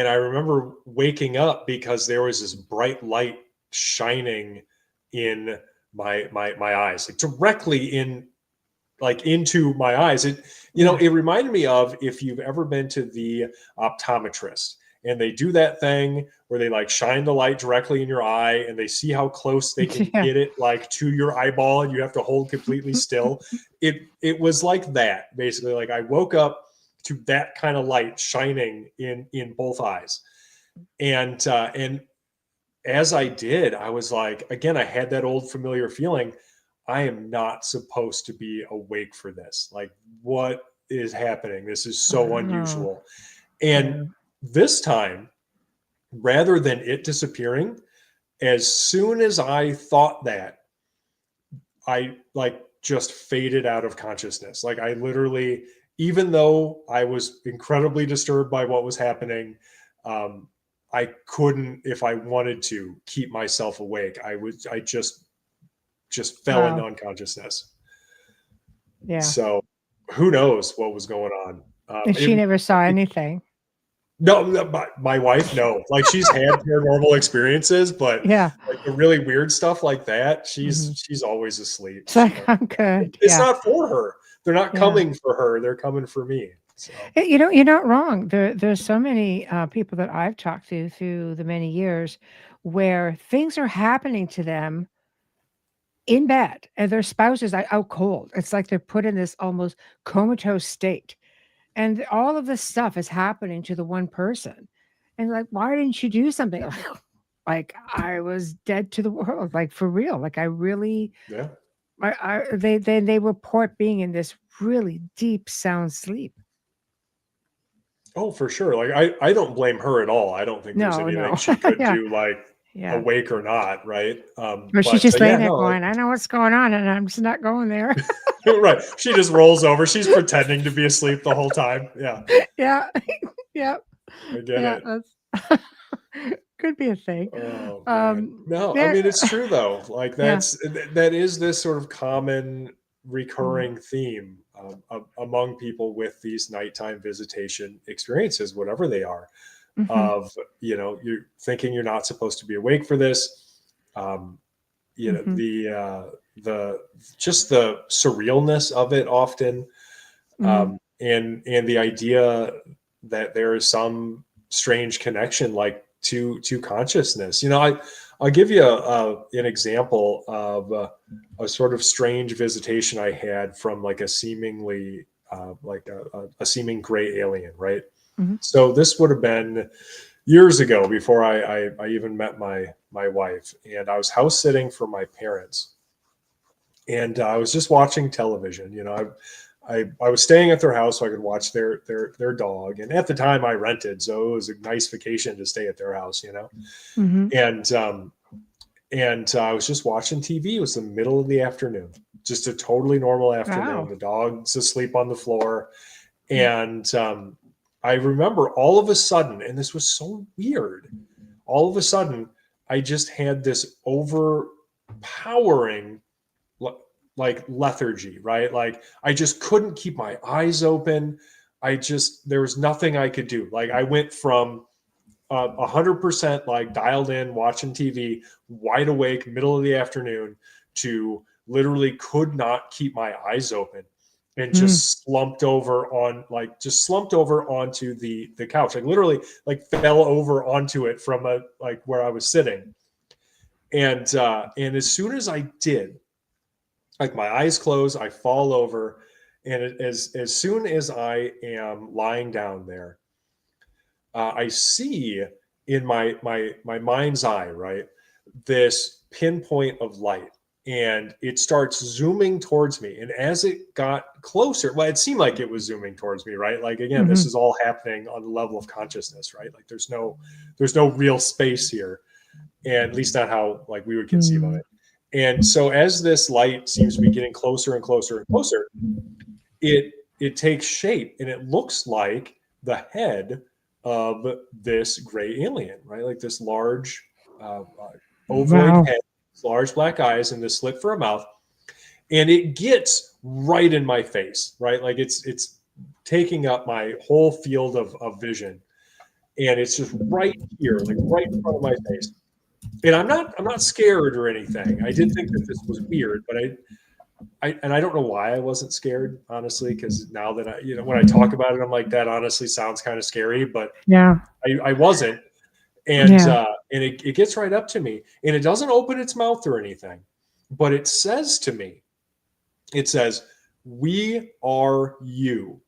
Speaker 3: I remember waking up because there was this bright light shining in my eyes, like directly into my eyes. It reminded me of, if you've ever been to the optometrist and they do that thing where they like shine the light directly in your eye and they see how close they can get it like to your eyeball and you have to hold completely still. It was like that, basically. Like, I woke up to that kind of light shining in both eyes. And as I did, I was like, again, I had that old familiar feeling. I am not supposed to be awake for this. Like, what is happening? This is so unusual. And this time, rather than it disappearing, as soon as I thought that, I just faded out of consciousness. Like, I literally, even though I was incredibly disturbed by what was happening, I couldn't, if I wanted to, keep myself awake. I just fell into unconsciousness. Yeah. So who knows what was going on?
Speaker 2: And she never saw anything.
Speaker 3: No, my wife, no. Like, she's had paranormal experiences, but like the really weird stuff like that, she's always asleep.
Speaker 2: It's like, I'm good.
Speaker 3: It's not for her. They're not coming for her. They're coming for me. So.
Speaker 2: You're not wrong. There's so many people that I've talked to through the many years where things are happening to them in bed and their spouses are out cold. It's like they're put in this almost comatose state. And all of this stuff is happening to the one person. And like, why didn't you do something? Like, I was dead to the world, like, for real. Like, I really, they report being in this really deep sound sleep.
Speaker 3: Oh, for sure. Like, I don't blame her at all. I don't think there's anything she could do, like, awake or not, right?
Speaker 2: Or she's just laying there going, I know what's going on, and I'm just not going there.
Speaker 3: Right. She just rolls over. She's pretending to be asleep the whole time. Yeah.
Speaker 2: Yeah. Yeah.
Speaker 3: I get it.
Speaker 2: Could be a thing.
Speaker 3: No, I mean, it's true though. Like, that is this sort of common recurring theme among people with these nighttime visitation experiences, whatever they are, of, you're thinking you're not supposed to be awake for this. The just the surrealness of it often, and the idea that there is some strange connection, like, to consciousness. I'll give you an example of a sort of strange visitation I had from, like, a seemingly a seeming gray alien, right?
Speaker 2: Mhm.
Speaker 3: So this would have been years ago before I even met my wife, and I was house sitting for my parents, and I was just watching television. I was staying at their house so I could watch their dog, and at the time I rented, so it was a nice vacation to stay at their house.
Speaker 2: Mhm.
Speaker 3: And I was just watching TV. It was the middle of the afternoon, just a totally normal afternoon.
Speaker 2: Wow.
Speaker 3: The dog's asleep on the floor,
Speaker 2: Mm.
Speaker 3: and I remember all of a sudden, and this was so weird. All of a sudden, I just had this overpowering like lethargy, right? Like I just couldn't keep my eyes open. There was nothing I could do. Like I went from 100% like dialed in, watching TV, wide awake, middle of the afternoon, to literally could not keep my eyes open, and
Speaker 2: Mm.
Speaker 3: just slumped over onto the couch, like literally like fell over onto it from like where I was sitting. And as soon as I did, like my eyes close, I fall over, and as soon as I am lying down there, I see in my mind's eye, right, this pinpoint of light, and it starts zooming towards me. And as it got closer, well, it seemed like it was zooming towards me, right? Like again, this
Speaker 2: Mhm.
Speaker 3: is all happening on the level of consciousness, right? Like there's no real space here, and at least not how like we would conceive of
Speaker 2: Mm.
Speaker 3: it. And so as this light seems to be getting closer and closer and closer, it takes shape, and it looks like the head of this gray alien, right? Like this large ovoid
Speaker 2: Wow.
Speaker 3: head, large black eyes, and this slit for a mouth. And it gets right in my face, right? Like it's taking up my whole field of vision, and it's just right here, like right in front of my face. And I'm not scared or anything. I did think that this was weird, but I don't know why I wasn't scared, honestly, because now that when I talk about it, I'm like, that honestly sounds kind of scary, but
Speaker 2: Yeah.
Speaker 3: I wasn't. And
Speaker 2: Yeah.
Speaker 3: it gets right up to me, and it doesn't open its mouth or anything, but it says to me, it says, "We are you."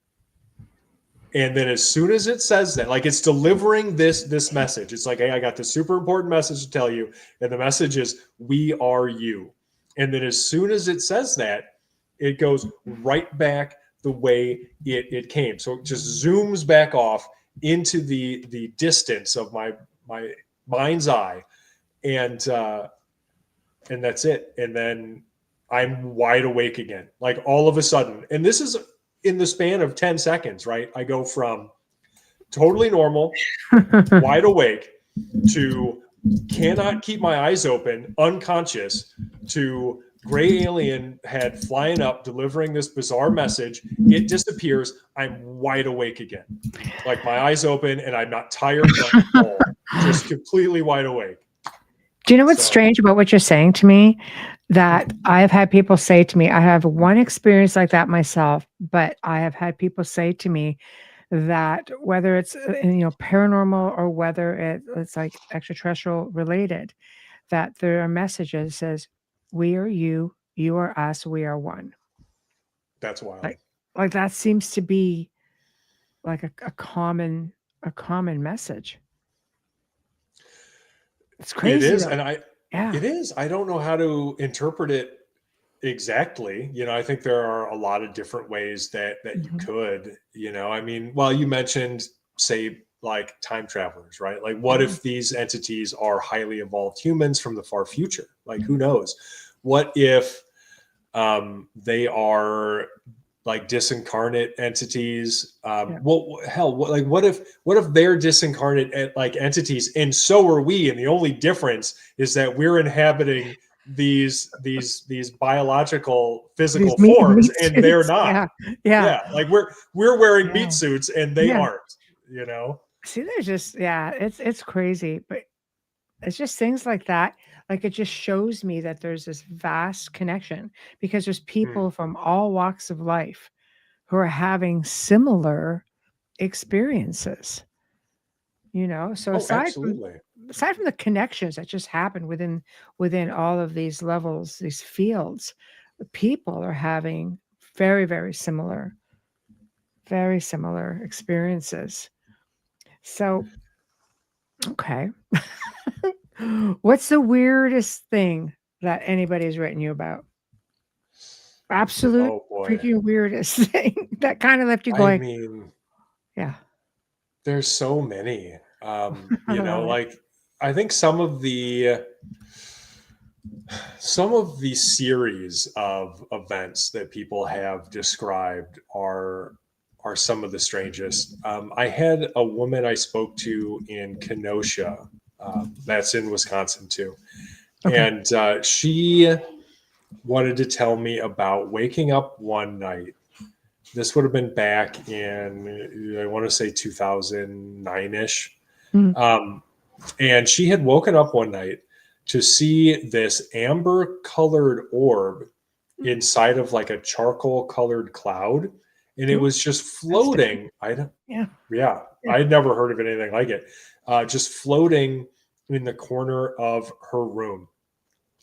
Speaker 3: And then as soon as it says that, like it's delivering this message, it's like, hey, I got this super important message to tell you, and the message is, "We are you." And then as soon as it says that, it goes right back the way it came. So it just zooms back off into the distance of my mind's eye, and that's it. And then I'm wide awake again, like all of a sudden. And this is in the span of 10 seconds, right? I go from totally normal, wide awake, to cannot keep my eyes open, unconscious, to gray alien head flying up, delivering this bizarre message. It disappears. I'm wide awake again. Like my eyes open, and I'm not tired at all. Just completely wide awake.
Speaker 2: Do you know what's
Speaker 3: So,
Speaker 2: strange about what you're saying to me? That I have had people say to me, I have one experience like that myself, but I have had people say to me that whether it's paranormal or whether it's like extraterrestrial related, that there are messages that says, "We are you, you are us, we are one."
Speaker 3: that's wild.
Speaker 2: Like that seems to be like a common message. It's
Speaker 3: It
Speaker 2: crazy
Speaker 3: is,
Speaker 2: though.
Speaker 3: and
Speaker 2: Yeah.
Speaker 3: it is. I don't know how to interpret it exactly. I think there are a lot of different ways that you
Speaker 2: Mhm.
Speaker 3: could. I mean, well, you mentioned, say, like time travelers, right? Like, what
Speaker 2: Mhm.
Speaker 3: if these entities are highly evolved humans from the far future? Like, who knows? What if they are like disincarnate entities?
Speaker 2: Yeah.
Speaker 3: Well, hell, what if they're disincarnate like entities, and so are we, and the only difference is that we're inhabiting these biological
Speaker 2: These
Speaker 3: physical
Speaker 2: meat
Speaker 3: forms,
Speaker 2: meat
Speaker 3: and they're
Speaker 2: suits.
Speaker 3: not.
Speaker 2: Yeah. Yeah.
Speaker 3: Yeah, like we're wearing meat
Speaker 2: Yeah.
Speaker 3: suits, and they
Speaker 2: Yeah.
Speaker 3: aren't. You know.
Speaker 2: See, there's just it's crazy, but it's just things like that. Like it just shows me that there's this vast connection because there's
Speaker 3: Hmm.
Speaker 2: people from all walks of life who are having similar experiences. So
Speaker 3: Oh,
Speaker 2: aside from
Speaker 3: absolutely.
Speaker 2: the connections that just happen within all of these levels, these fields, people are having very, very similar experiences. So, okay. What's the weirdest thing that anybody's written you about? Absolute
Speaker 3: Oh boy.
Speaker 2: freaking weirdest thing that kind of left you
Speaker 3: I
Speaker 2: going,
Speaker 3: mean,
Speaker 2: yeah.
Speaker 3: there's so many. Like I think some of the series of events that people have described are some of the strangest. I had a woman I spoke to in Kenosha, that's in Wisconsin too,
Speaker 2: Okay.
Speaker 3: and she wanted to tell me about waking up one night. This would have been back in, I want to say 2009-ish.
Speaker 2: Mm.
Speaker 3: And she had woken up one night to see this amber colored orb inside of like a charcoal colored cloud. And it
Speaker 2: Ooh,
Speaker 3: was just
Speaker 2: that's different.
Speaker 3: floating.
Speaker 2: Yeah.
Speaker 3: Yeah,
Speaker 2: Yeah.
Speaker 3: I'd never heard of anything like it. Just floating in the corner of her room.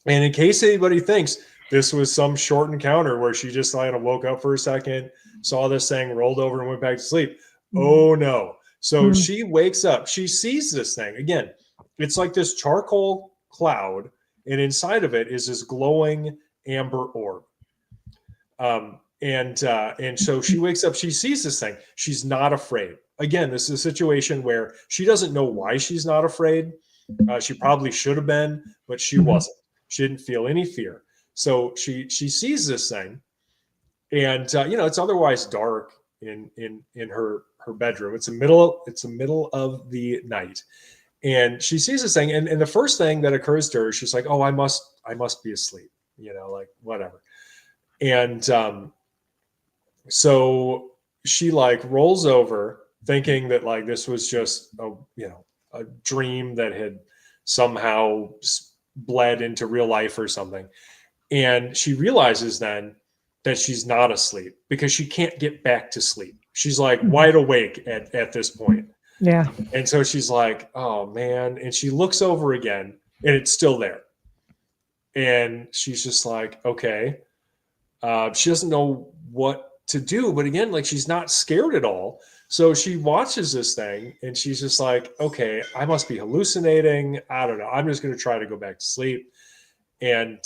Speaker 3: And in case anybody thinks this was some short encounter where she just kind of woke up for a second, saw this thing, rolled over, and went back to sleep.
Speaker 2: Mm.
Speaker 3: Oh no. So
Speaker 2: Mm.
Speaker 3: she wakes up, she sees this thing. Again, it's like this charcoal cloud, and inside of it is this glowing amber orb. And so she wakes up, she sees this thing. She's not afraid. Again, this is a situation where she doesn't know why she's not afraid. She probably should have been, but she
Speaker 2: Mhm.
Speaker 3: wasn't. She didn't feel any fear. So she sees this thing, and it's otherwise dark in her bedroom. It's the middle of the night, and she sees this thing, and the first thing that occurs to her, she's like, "Oh, I must be asleep," like whatever. And so she like rolls over, thinking that like this was just a dream that had somehow bled into real life or something. And she realizes then that she's not asleep because she can't get back to sleep. She's like
Speaker 2: Mhm.
Speaker 3: wide awake at this point.
Speaker 2: Yeah.
Speaker 3: And so she's like, oh man. And she looks over again and it's still there. And she's just like, okay. She doesn't know what to do. But again, like she's not scared at all. So she watches this thing and she's just like, okay, I must be hallucinating. I don't know. I'm just going to try to go back to sleep. And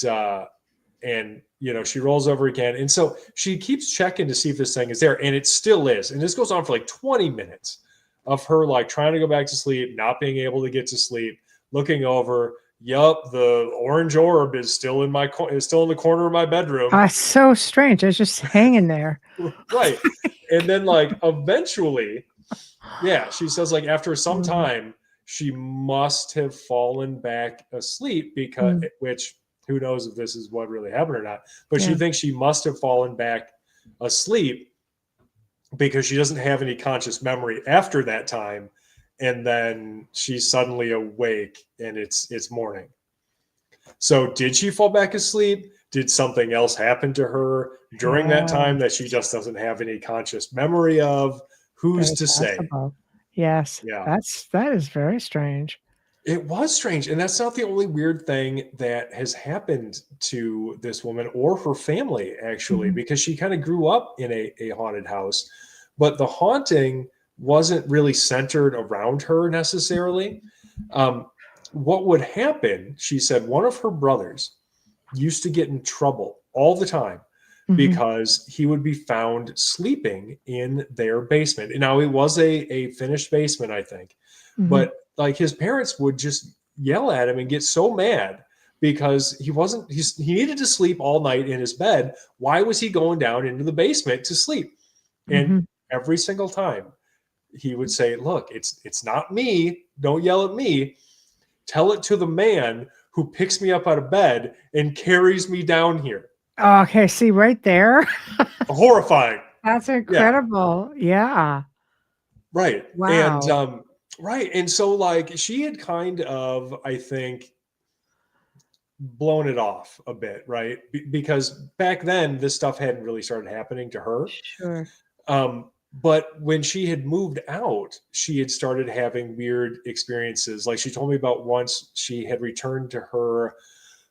Speaker 3: she rolls over again, and so she keeps checking to see if this thing is there, and it still is. And this goes on for like 20 minutes of her like trying to go back to sleep, not being able to get to sleep, looking over. Yup, the orange orb is still in the corner of my bedroom.
Speaker 2: So strange. It's just hanging there.
Speaker 3: Right. And then like eventually, yeah, she says like after some time she must have fallen back asleep because which who knows if this is what really happened or not, but she thinks she must have fallen back asleep because she doesn't have any conscious memory after that time, and then she's suddenly awake and it's morning. So did she fall back asleep? Did something else happen to her during that time that she just doesn't have any conscious memory of? Who's to say?
Speaker 2: Yes.
Speaker 3: Yeah.
Speaker 2: That is very strange.
Speaker 3: It was strange. And that's not the only weird thing that has happened to this woman or her family, actually, because she kind of grew up in a haunted house. But the haunting wasn't really centered around her necessarily. What would happen, she said, one of her brothers used to get in trouble all the time because he would be found sleeping in their basement. And now it was a finished basement, I think. But like his parents would just yell at him and get so mad because he needed to sleep all night in his bed. Why was he going down into the basement to sleep? And every single time he would say, look, it's not me. Don't yell at me. Tell it to the man who picks me up out of bed and carries me down here.
Speaker 2: Okay, see right there.
Speaker 3: Horrifying.
Speaker 2: That's incredible. Yeah.
Speaker 3: Right.
Speaker 2: Wow.
Speaker 3: And right. And so like she had kind of, I think, blown it off a bit, right? Because back then this stuff hadn't really started happening to her.
Speaker 2: Sure.
Speaker 3: But when she had moved out, she had started having weird experiences. Like she told me about once she had returned to her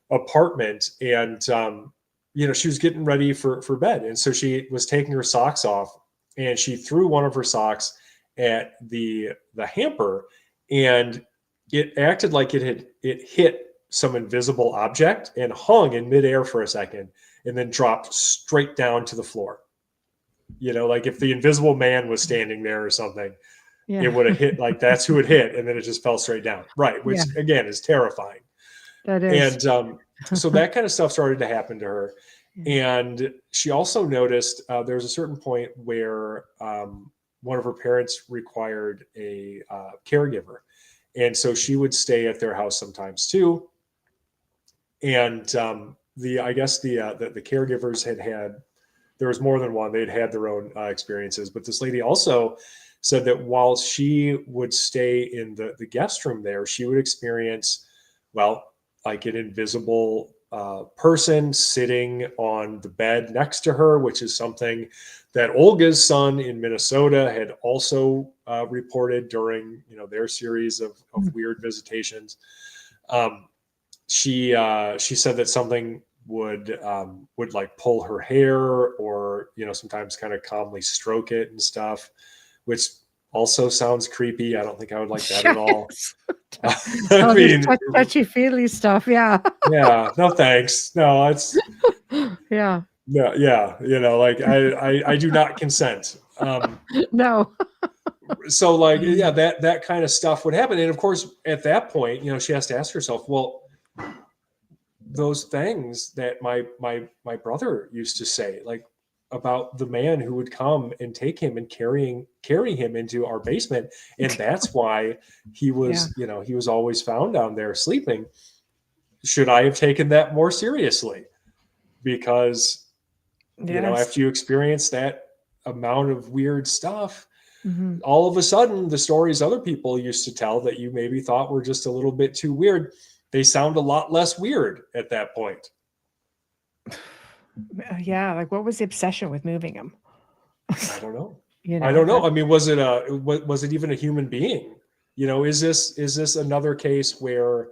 Speaker 3: apartment and she was getting ready for bed, and so she was taking her socks off and she threw one of her socks at the hamper, and it acted like it hit some invisible object and hung in midair for a second and then dropped straight down to the floor. Like if the invisible man was standing there or something, it would have hit, like that's who it hit, and then it just fell straight down. Right. Which again is terrifying.
Speaker 2: That is.
Speaker 3: And so that kind of stuff started to happen to her. And she also noticed there was a certain point where one of her parents required a caregiver. And so she would stay at their house sometimes too. And I guess the caregivers had, there was more than one, they'd had their own experiences. But this lady also said that while she would stay in the guest room there, she would experience, well, like an invisible person sitting on the bed next to her, which is something that Olga's son in Minnesota had also reported during, their series of weird visitations. She said that something would like pull her hair, or sometimes kind of calmly stroke it and stuff, which also sounds creepy. I don't think I would like that at all. I mean,
Speaker 2: touchy feely stuff. Yeah.
Speaker 3: Yeah. No, thanks. No, it's
Speaker 2: yeah.
Speaker 3: Yeah. Like I do not consent.
Speaker 2: No.
Speaker 3: So like, yeah, that kind of stuff would happen. And of course, at that point, she has to ask herself, well, those things that my brother used to say, like about the man who would come and take him and carry him into our basement, and that's why he was he was always found down there sleeping. Should I have taken that more seriously? Because after you experience that amount of weird stuff, all of a sudden the stories other people used to tell that you maybe thought were just a little bit too weird, they sound a lot less weird at that point.
Speaker 2: Yeah, like what was the obsession with moving him?
Speaker 3: I don't know. I don't know. I mean, was it even a human being? Is this another case where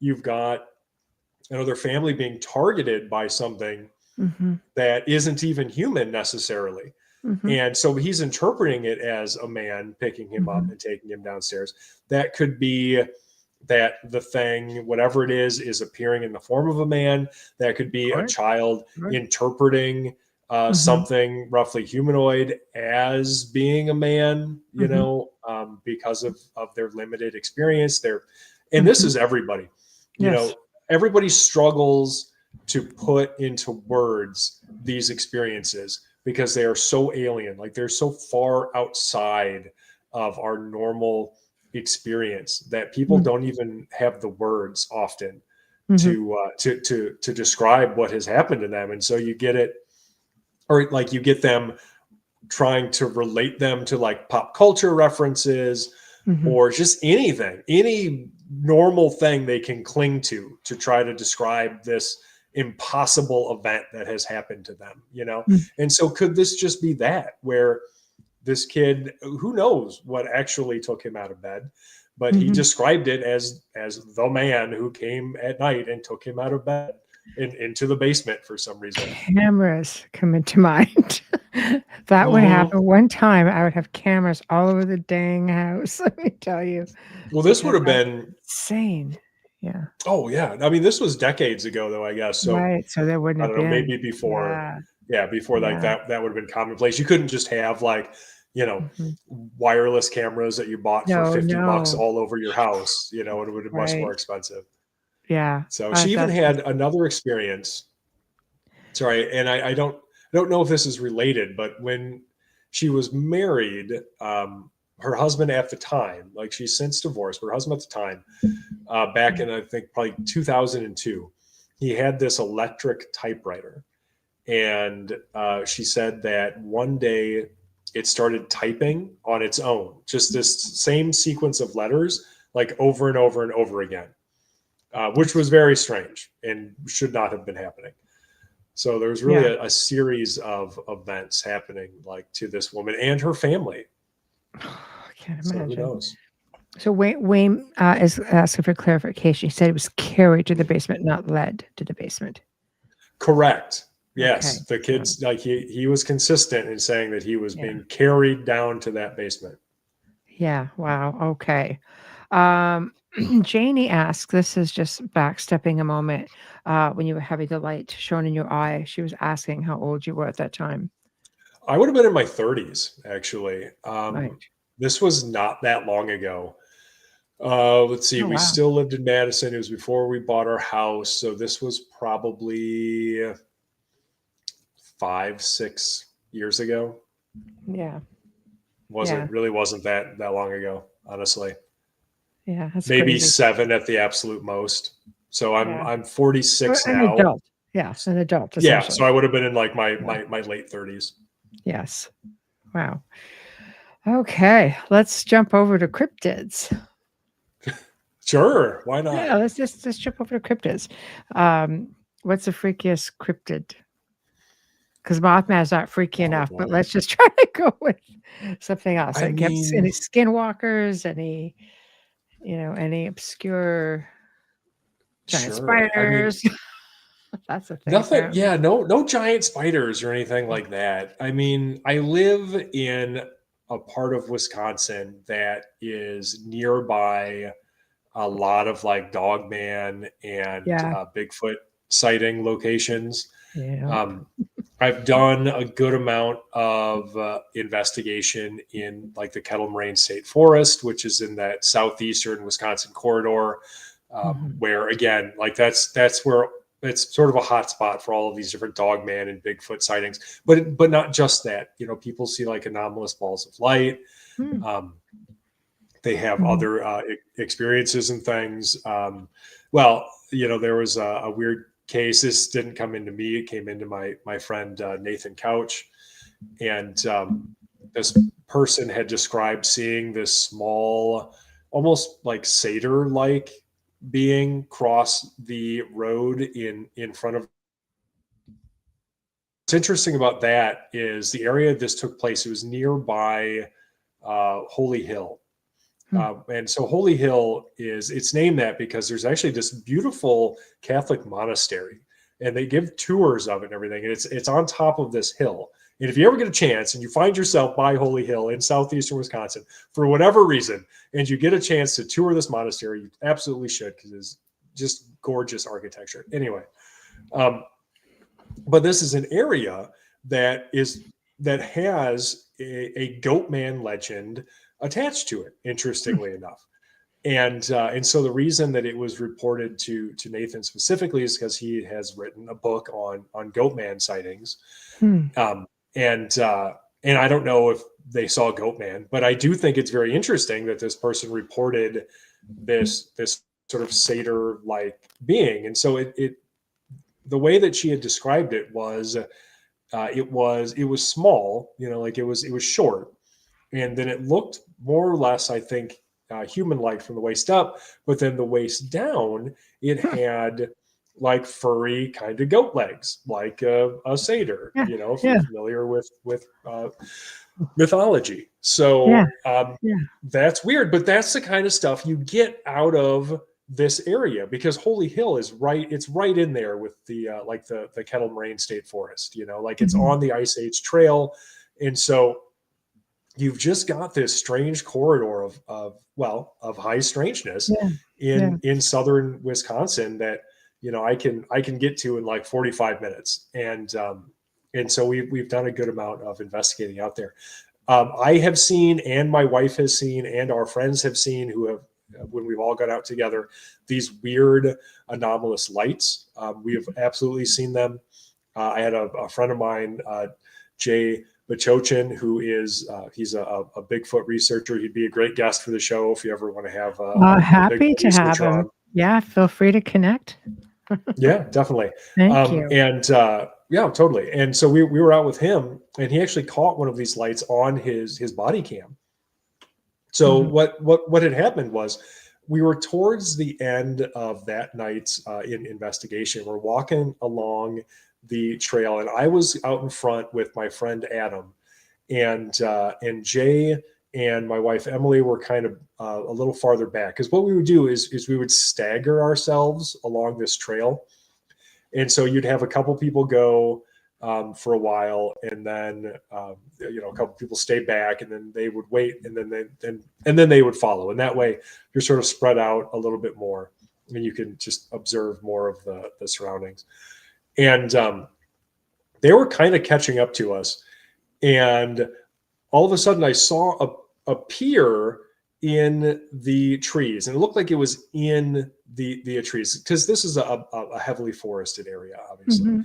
Speaker 3: you've got another family being targeted by something that isn't even human necessarily? And so he's interpreting it as a man picking him up and taking him downstairs. That could be that the thing, whatever it is appearing in the form of a man. That could be a child interpreting something roughly humanoid as being a man, because of their limited experience there. And this is everybody, everybody struggles to put into words these experiences because they are so alien, like they're so far outside of our normal experience that people don't even have the words often to describe what has happened to them. And so you get it, or like you get them trying to relate them to like pop culture references or just anything, any normal thing they can cling to try to describe this impossible event that has happened to them, And so could this just be that, where this kid, who knows what actually took him out of bed, but he described it as the man who came at night and took him out of bed into the basement for some reason.
Speaker 2: Cameras come into mind. That would happen one time. I would have cameras all over the dang house. Let me tell you.
Speaker 3: Well, this would have been
Speaker 2: insane. Yeah.
Speaker 3: Oh yeah. I mean, this was decades ago though, I guess. So
Speaker 2: right. So there wouldn't have been.
Speaker 3: Maybe before. Yeah, before like that would have been commonplace. You couldn't just have like, wireless cameras that you bought for $50 all over your house. It would have been much more expensive.
Speaker 2: Yeah.
Speaker 3: So she even had another experience. Sorry, and I don't know if this is related, but when she was married, her husband at the time, like she's since divorced, but her husband at the time, back in I think probably 2002, he had this electric typewriter. And she said that one day it started typing on its own, just this same sequence of letters, like over and over and over again, which was very strange and should not have been happening. So there was really a series of events happening like to this woman and her family.
Speaker 2: I can't imagine.
Speaker 3: So who knows?
Speaker 2: So Wayne is asking for clarification. He said it was carried to the basement, not led to the basement.
Speaker 3: Correct. Yes, the kids, like he was consistent in saying that he was being carried down to that basement.
Speaker 2: Yeah. Wow. Okay. Um, Janie asks, this is just backstepping a moment. When you were having the light shown in your eye, she was asking how old you were at that time.
Speaker 3: I would have been in my 30s, actually.
Speaker 2: Right.
Speaker 3: This was not that long ago. Let's see.
Speaker 2: Oh,
Speaker 3: We
Speaker 2: wow.
Speaker 3: still lived in Madison. It was before we bought our house. So this was probably 5, 6 years ago.
Speaker 2: Yeah.
Speaker 3: Wasn't
Speaker 2: Yeah.
Speaker 3: really wasn't that long ago, honestly.
Speaker 2: Yeah. That's
Speaker 3: Maybe
Speaker 2: crazy.
Speaker 3: 7 at the absolute most. So
Speaker 2: Yeah.
Speaker 3: I'm 46
Speaker 2: An
Speaker 3: now.
Speaker 2: adult. Yeah. An adult,
Speaker 3: Yeah, so
Speaker 2: essentially.
Speaker 3: I would have been in like my
Speaker 2: Yeah.
Speaker 3: my late 30s.
Speaker 2: Yes. Wow. Okay. Let's jump over to cryptids.
Speaker 3: Sure, why
Speaker 2: Yeah.
Speaker 3: not?
Speaker 2: Let's jump over to cryptids. What's the freakiest cryptid? Because Mothman's not freaky
Speaker 3: Oh
Speaker 2: enough, but
Speaker 3: boy.
Speaker 2: let's just try to go with something else.
Speaker 3: I
Speaker 2: Like, have
Speaker 3: mean,
Speaker 2: any skinwalkers, any obscure giant
Speaker 3: sure. I mean,
Speaker 2: spiders? That's a thing,
Speaker 3: nothing,
Speaker 2: apparently.
Speaker 3: yeah, no giant spiders or anything like that. I mean, I live in a part of Wisconsin that is nearby a lot of like Dogman and
Speaker 2: Yeah.
Speaker 3: Bigfoot sighting locations.
Speaker 2: Yeah.
Speaker 3: Um, I've done a good amount of investigation in like the Kettle Moraine State Forest, which is in that southeastern Wisconsin corridor,
Speaker 2: Mhm.
Speaker 3: where again, like that's where it's sort of a hot spot for all of these different Dogman and Bigfoot sightings. But not just that. You know, people see like anomalous balls of light.
Speaker 2: Mm.
Speaker 3: Um, they have
Speaker 2: Mhm.
Speaker 3: other experiences and things. Well, you know, there was a weird case. This didn't come into me; it came into my friend Nathan Couch, and this person had described seeing this small, almost like satyr-like being cross the road in front of. What's interesting about that is the area this took place. It was nearby Holy Hill.
Speaker 2: Hmm.
Speaker 3: And so Holy Hill is it's named that because there's actually this beautiful Catholic monastery, and they give tours of it and everything. And it's on top of this hill. And if you ever get a chance and you find yourself by Holy Hill in southeastern Wisconsin for whatever reason, and you get a chance to tour this monastery, you absolutely should because it's just gorgeous architecture. Anyway, um, but this is an area that has a goat man legend attached to it, interestingly enough. And so the reason that it was reported to Nathan specifically is because he has written a book on Goatman sightings,
Speaker 2: Hmm.
Speaker 3: um, and I don't know if they saw Goatman, but I do think it's very interesting that this person reported this sort of satyr like being, and so it the way that she had described it was it was small, you know, like it was short, and then it looked more or less, I think, human-like from the waist up, but then the waist down, it
Speaker 2: Hmm.
Speaker 3: had like furry kind of goat legs, like a satyr.
Speaker 2: Yeah.
Speaker 3: You know, if you're
Speaker 2: Yeah.
Speaker 3: familiar with mythology.
Speaker 2: Yeah.
Speaker 3: So
Speaker 2: Yeah.
Speaker 3: that's weird, but that's the kind of stuff you get out of this area because Holy Hill is right. It's right in there with the like the Kettle Moraine State Forest. You know, like it's
Speaker 2: Mhm.
Speaker 3: on the Ice Age Trail, and so you've just got this strange corridor of high strangeness
Speaker 2: Yeah. Yeah.
Speaker 3: in southern Wisconsin that I can get to in like 45 minutes, and so we've done a good amount of investigating out there. I have seen, and my wife has seen, and our friends have seen, who have when we've all got out together, these weird anomalous lights. We have absolutely seen them. I had a friend of mine, Jay Bachochin, who is he's a Bigfoot researcher. He'd be a great guest for the show if you ever want to have a
Speaker 2: Happy
Speaker 3: Bigfoot
Speaker 2: to have
Speaker 3: researcher
Speaker 2: him.
Speaker 3: on.
Speaker 2: Yeah. Feel free to connect.
Speaker 3: Yeah, definitely.
Speaker 2: Thank you.
Speaker 3: And yeah, totally. And so we were out with him, and he actually caught one of these lights on his body cam. So
Speaker 2: Mhm.
Speaker 3: what had happened was we were towards the end of that night's investigation. We're walking along the trail, and I was out in front with my friend Adam, and Jay and my wife Emily were kind of a little farther back because what we would do is we would stagger ourselves along this trail, and so you'd have a couple people go for a while, and then a couple people stayed back, and then they would wait, and then they would follow, and that way you're sort of spread out a little bit more, and you can just observe more of the surroundings. And they were kind of catching up to us, and all of a sudden I saw appear in the trees, and it looked like it was in the trees, because this is a heavily forested area, obviously.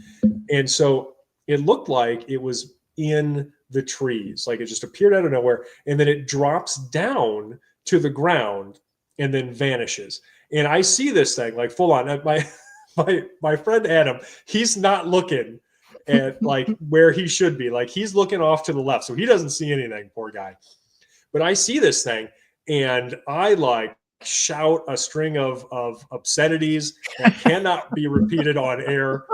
Speaker 3: And so it looked like it was in the trees, like it just appeared out of nowhere, and then it drops down to the ground and then vanishes. And I see this thing like full on. My friend Adam, he's not looking at like where he should be. Like he's looking off to the left, so he doesn't see anything, poor guy. But I see this thing, and I like shout a string of obscenities that cannot be repeated on air,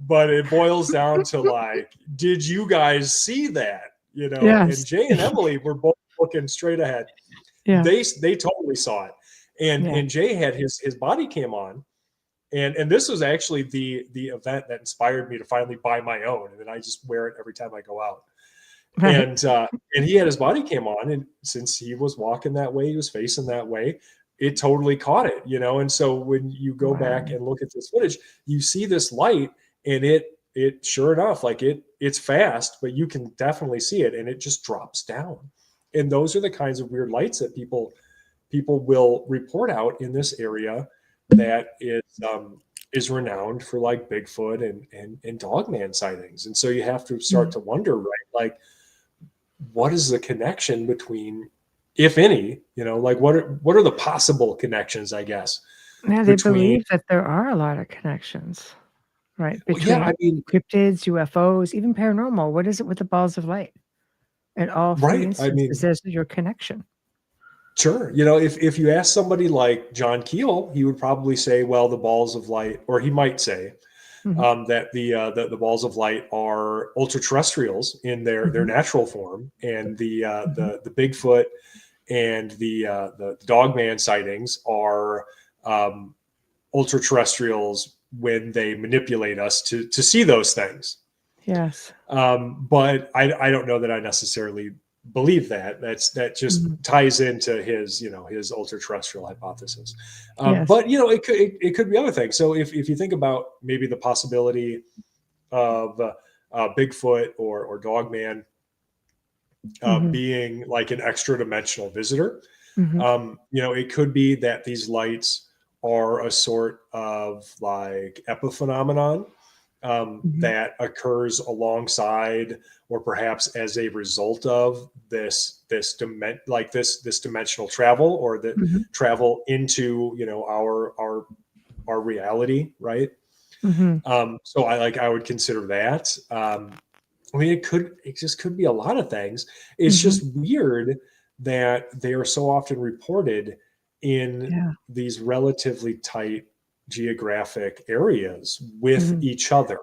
Speaker 3: but it boils down to like, did you guys see that?
Speaker 2: Yes.
Speaker 3: And Jay and Emily were both looking straight ahead.
Speaker 2: Yeah.
Speaker 3: They totally saw it. And Jay had his body cam on. And this was actually the event that inspired me to finally buy my own. And then I just wear it every time I go out. Right. And he had his body cam on, and since he was walking that way, he was facing that way, it totally caught it, And so when you go back and look at this footage, you see this light, and it sure enough, like it's fast, but you can definitely see it, and it just drops down. And those are the kinds of weird lights that people will report out in this area that is renowned for like Bigfoot and Dogman sightings. And so you have to start to wonder, right? Like, what is the connection between, if any, like what are the possible connections, I guess?
Speaker 2: Yeah, they believe that there are a lot of connections, right? Between cryptids, UFOs, even paranormal. What is it with the balls of light? And all three instances, there's your connection.
Speaker 3: Sure. If you ask somebody like John Keel, he would probably say, well, the balls of light, or he might say that the balls of light are ultra terrestrials in their natural form, and the Bigfoot and the Dogman sightings are ultra terrestrials when they manipulate us to see those things.
Speaker 2: Yes.
Speaker 3: But I don't know that I necessarily believe that. That just ties into his ultra terrestrial hypothesis.
Speaker 2: Yes.
Speaker 3: But it could be other things. So if you think about maybe the possibility of Bigfoot or Dogman being like an extra dimensional visitor, it could be that these lights are a sort of like epiphenomenon that occurs alongside, or perhaps as a result of this dimensional travel, or the travel into our reality, right? So I would consider that. It just could be a lot of things. It's just weird that they are so often reported in these relatively tight geographic areas with each other.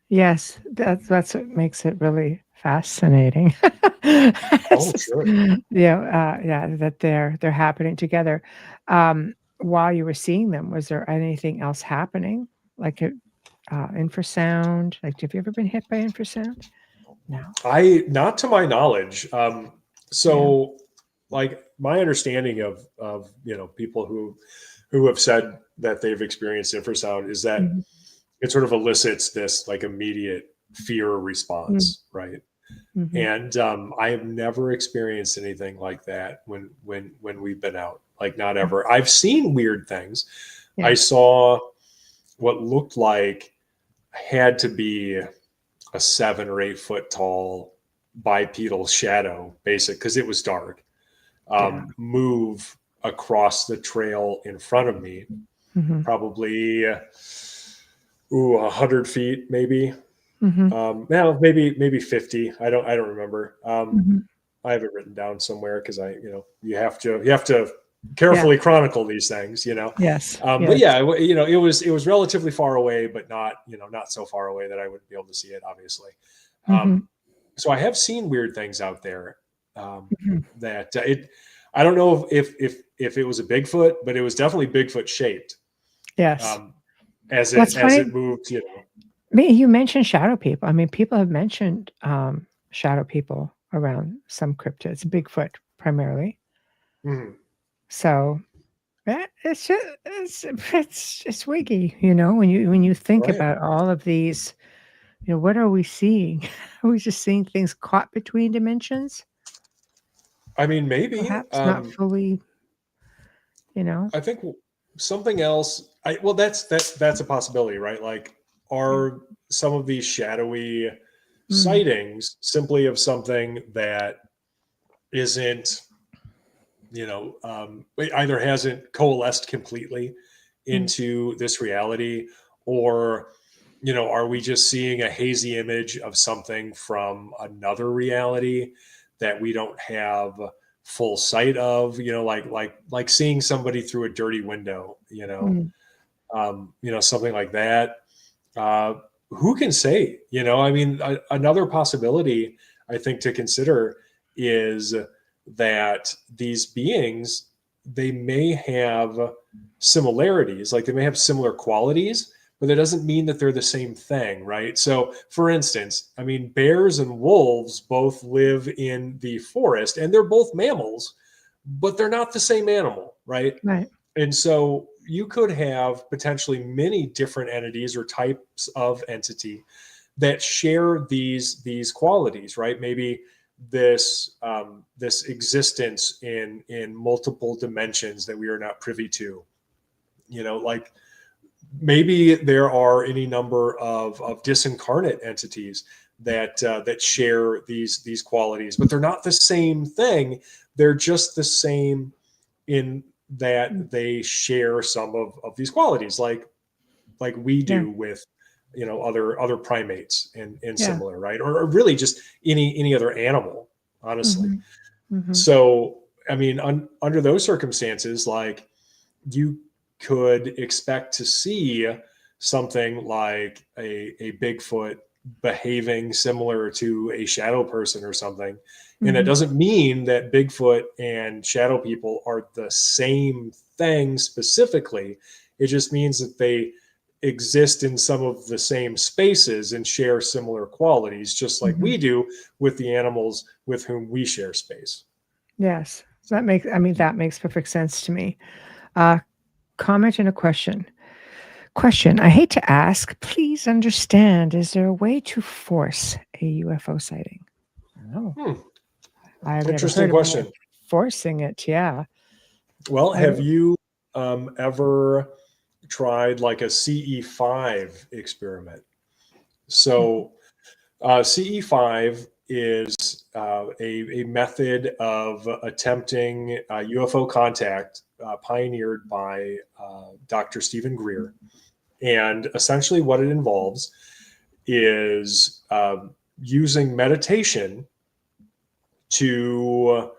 Speaker 2: Yes, that's what makes it really fascinating.
Speaker 3: Oh, sure.
Speaker 2: That they're happening together. While you were seeing them, was there anything else happening, like infrasound? Like, have you ever been hit by infrasound? No.
Speaker 3: Not to my knowledge. Like my understanding of people who have said that they've experienced infrasound is that it sort of elicits this like immediate fear response, right? And I have never experienced anything like that when we've been out, like not ever. I've seen weird things. I saw what looked like had to be a 7 or 8 foot tall bipedal shadow, because it was dark, move across the trail in front of me, probably 100 feet, maybe. Now maybe 50. I don't remember. I have it written down somewhere, because you have to carefully chronicle these things,
Speaker 2: Yes.
Speaker 3: But it was relatively far away, but not so far away that I wouldn't be able to see it, obviously. So I have seen weird things out there, that I don't know if it was a Bigfoot, but it was definitely Bigfoot shaped.
Speaker 2: Yes.
Speaker 3: As it moved,
Speaker 2: I mean, you mentioned shadow people. I mean, people have mentioned shadow people around some cryptids, Bigfoot primarily.
Speaker 3: Mhm.
Speaker 2: So it's just, it's wiggy, when you think
Speaker 3: Right.
Speaker 2: about all of these. What are we seeing? Are we just seeing things caught between dimensions?
Speaker 3: I mean, maybe.
Speaker 2: Perhaps not fully,
Speaker 3: I think something else. Well, that's a possibility, right? Like,
Speaker 2: Yeah.
Speaker 3: are some of these shadowy
Speaker 2: Mm,
Speaker 3: sightings simply of something that isn't, it either hasn't coalesced completely
Speaker 2: mm,
Speaker 3: into this reality, or are we just seeing a hazy image of something from another reality that we don't have full sight of? Like seeing somebody through a dirty window,
Speaker 2: mm.
Speaker 3: something like that. uh, who can say? I mean, another possibility I think to consider is that these beings, they may have similarities, like they may have similar qualities, but that doesn't mean that they're the same thing, right? So, for instance, I mean, bears and wolves both live in the forest, and they're both mammals, but they're not the same animal, right?
Speaker 2: Right.
Speaker 3: And so you could have potentially many different entities or types of entity that share these qualities, right? Maybe this existence in multiple dimensions that we are not privy to. Like maybe there are any number of disincarnate entities that share these qualities, but they're not the same thing. They're just the same in
Speaker 2: Mm.
Speaker 3: that they share some of these qualities, like we
Speaker 2: Yeah.
Speaker 3: do with other primates and
Speaker 2: Yeah.
Speaker 3: similar, right? Or really just any other animal, honestly.
Speaker 2: Hmm. Hmm.
Speaker 3: So I mean, under those circumstances, like, you could expect to see something like a Bigfoot behaving similar to a shadow person or something. And it
Speaker 2: Hmm.
Speaker 3: doesn't mean that Bigfoot and shadow people are the same thing specifically. It just means that they exist in some of the same spaces and share similar qualities, just like
Speaker 2: Hmm.
Speaker 3: we do with the animals with whom we share space.
Speaker 2: Yes. That makes perfect sense to me. Uh, Comment and a question. Question. I hate to ask. Please understand. Is there a way to force a UFO sighting? No,
Speaker 3: Hmm.
Speaker 2: I've never
Speaker 3: Interesting
Speaker 2: heard of anyone
Speaker 3: question.
Speaker 2: forcing it. Yeah.
Speaker 3: Well,
Speaker 2: I
Speaker 3: have
Speaker 2: don't.
Speaker 3: you ever tried like a CE5 experiment? So, CE5 is a method of attempting UFO contact pioneered by Dr. Stephen Greer. And essentially, what it involves is using meditation to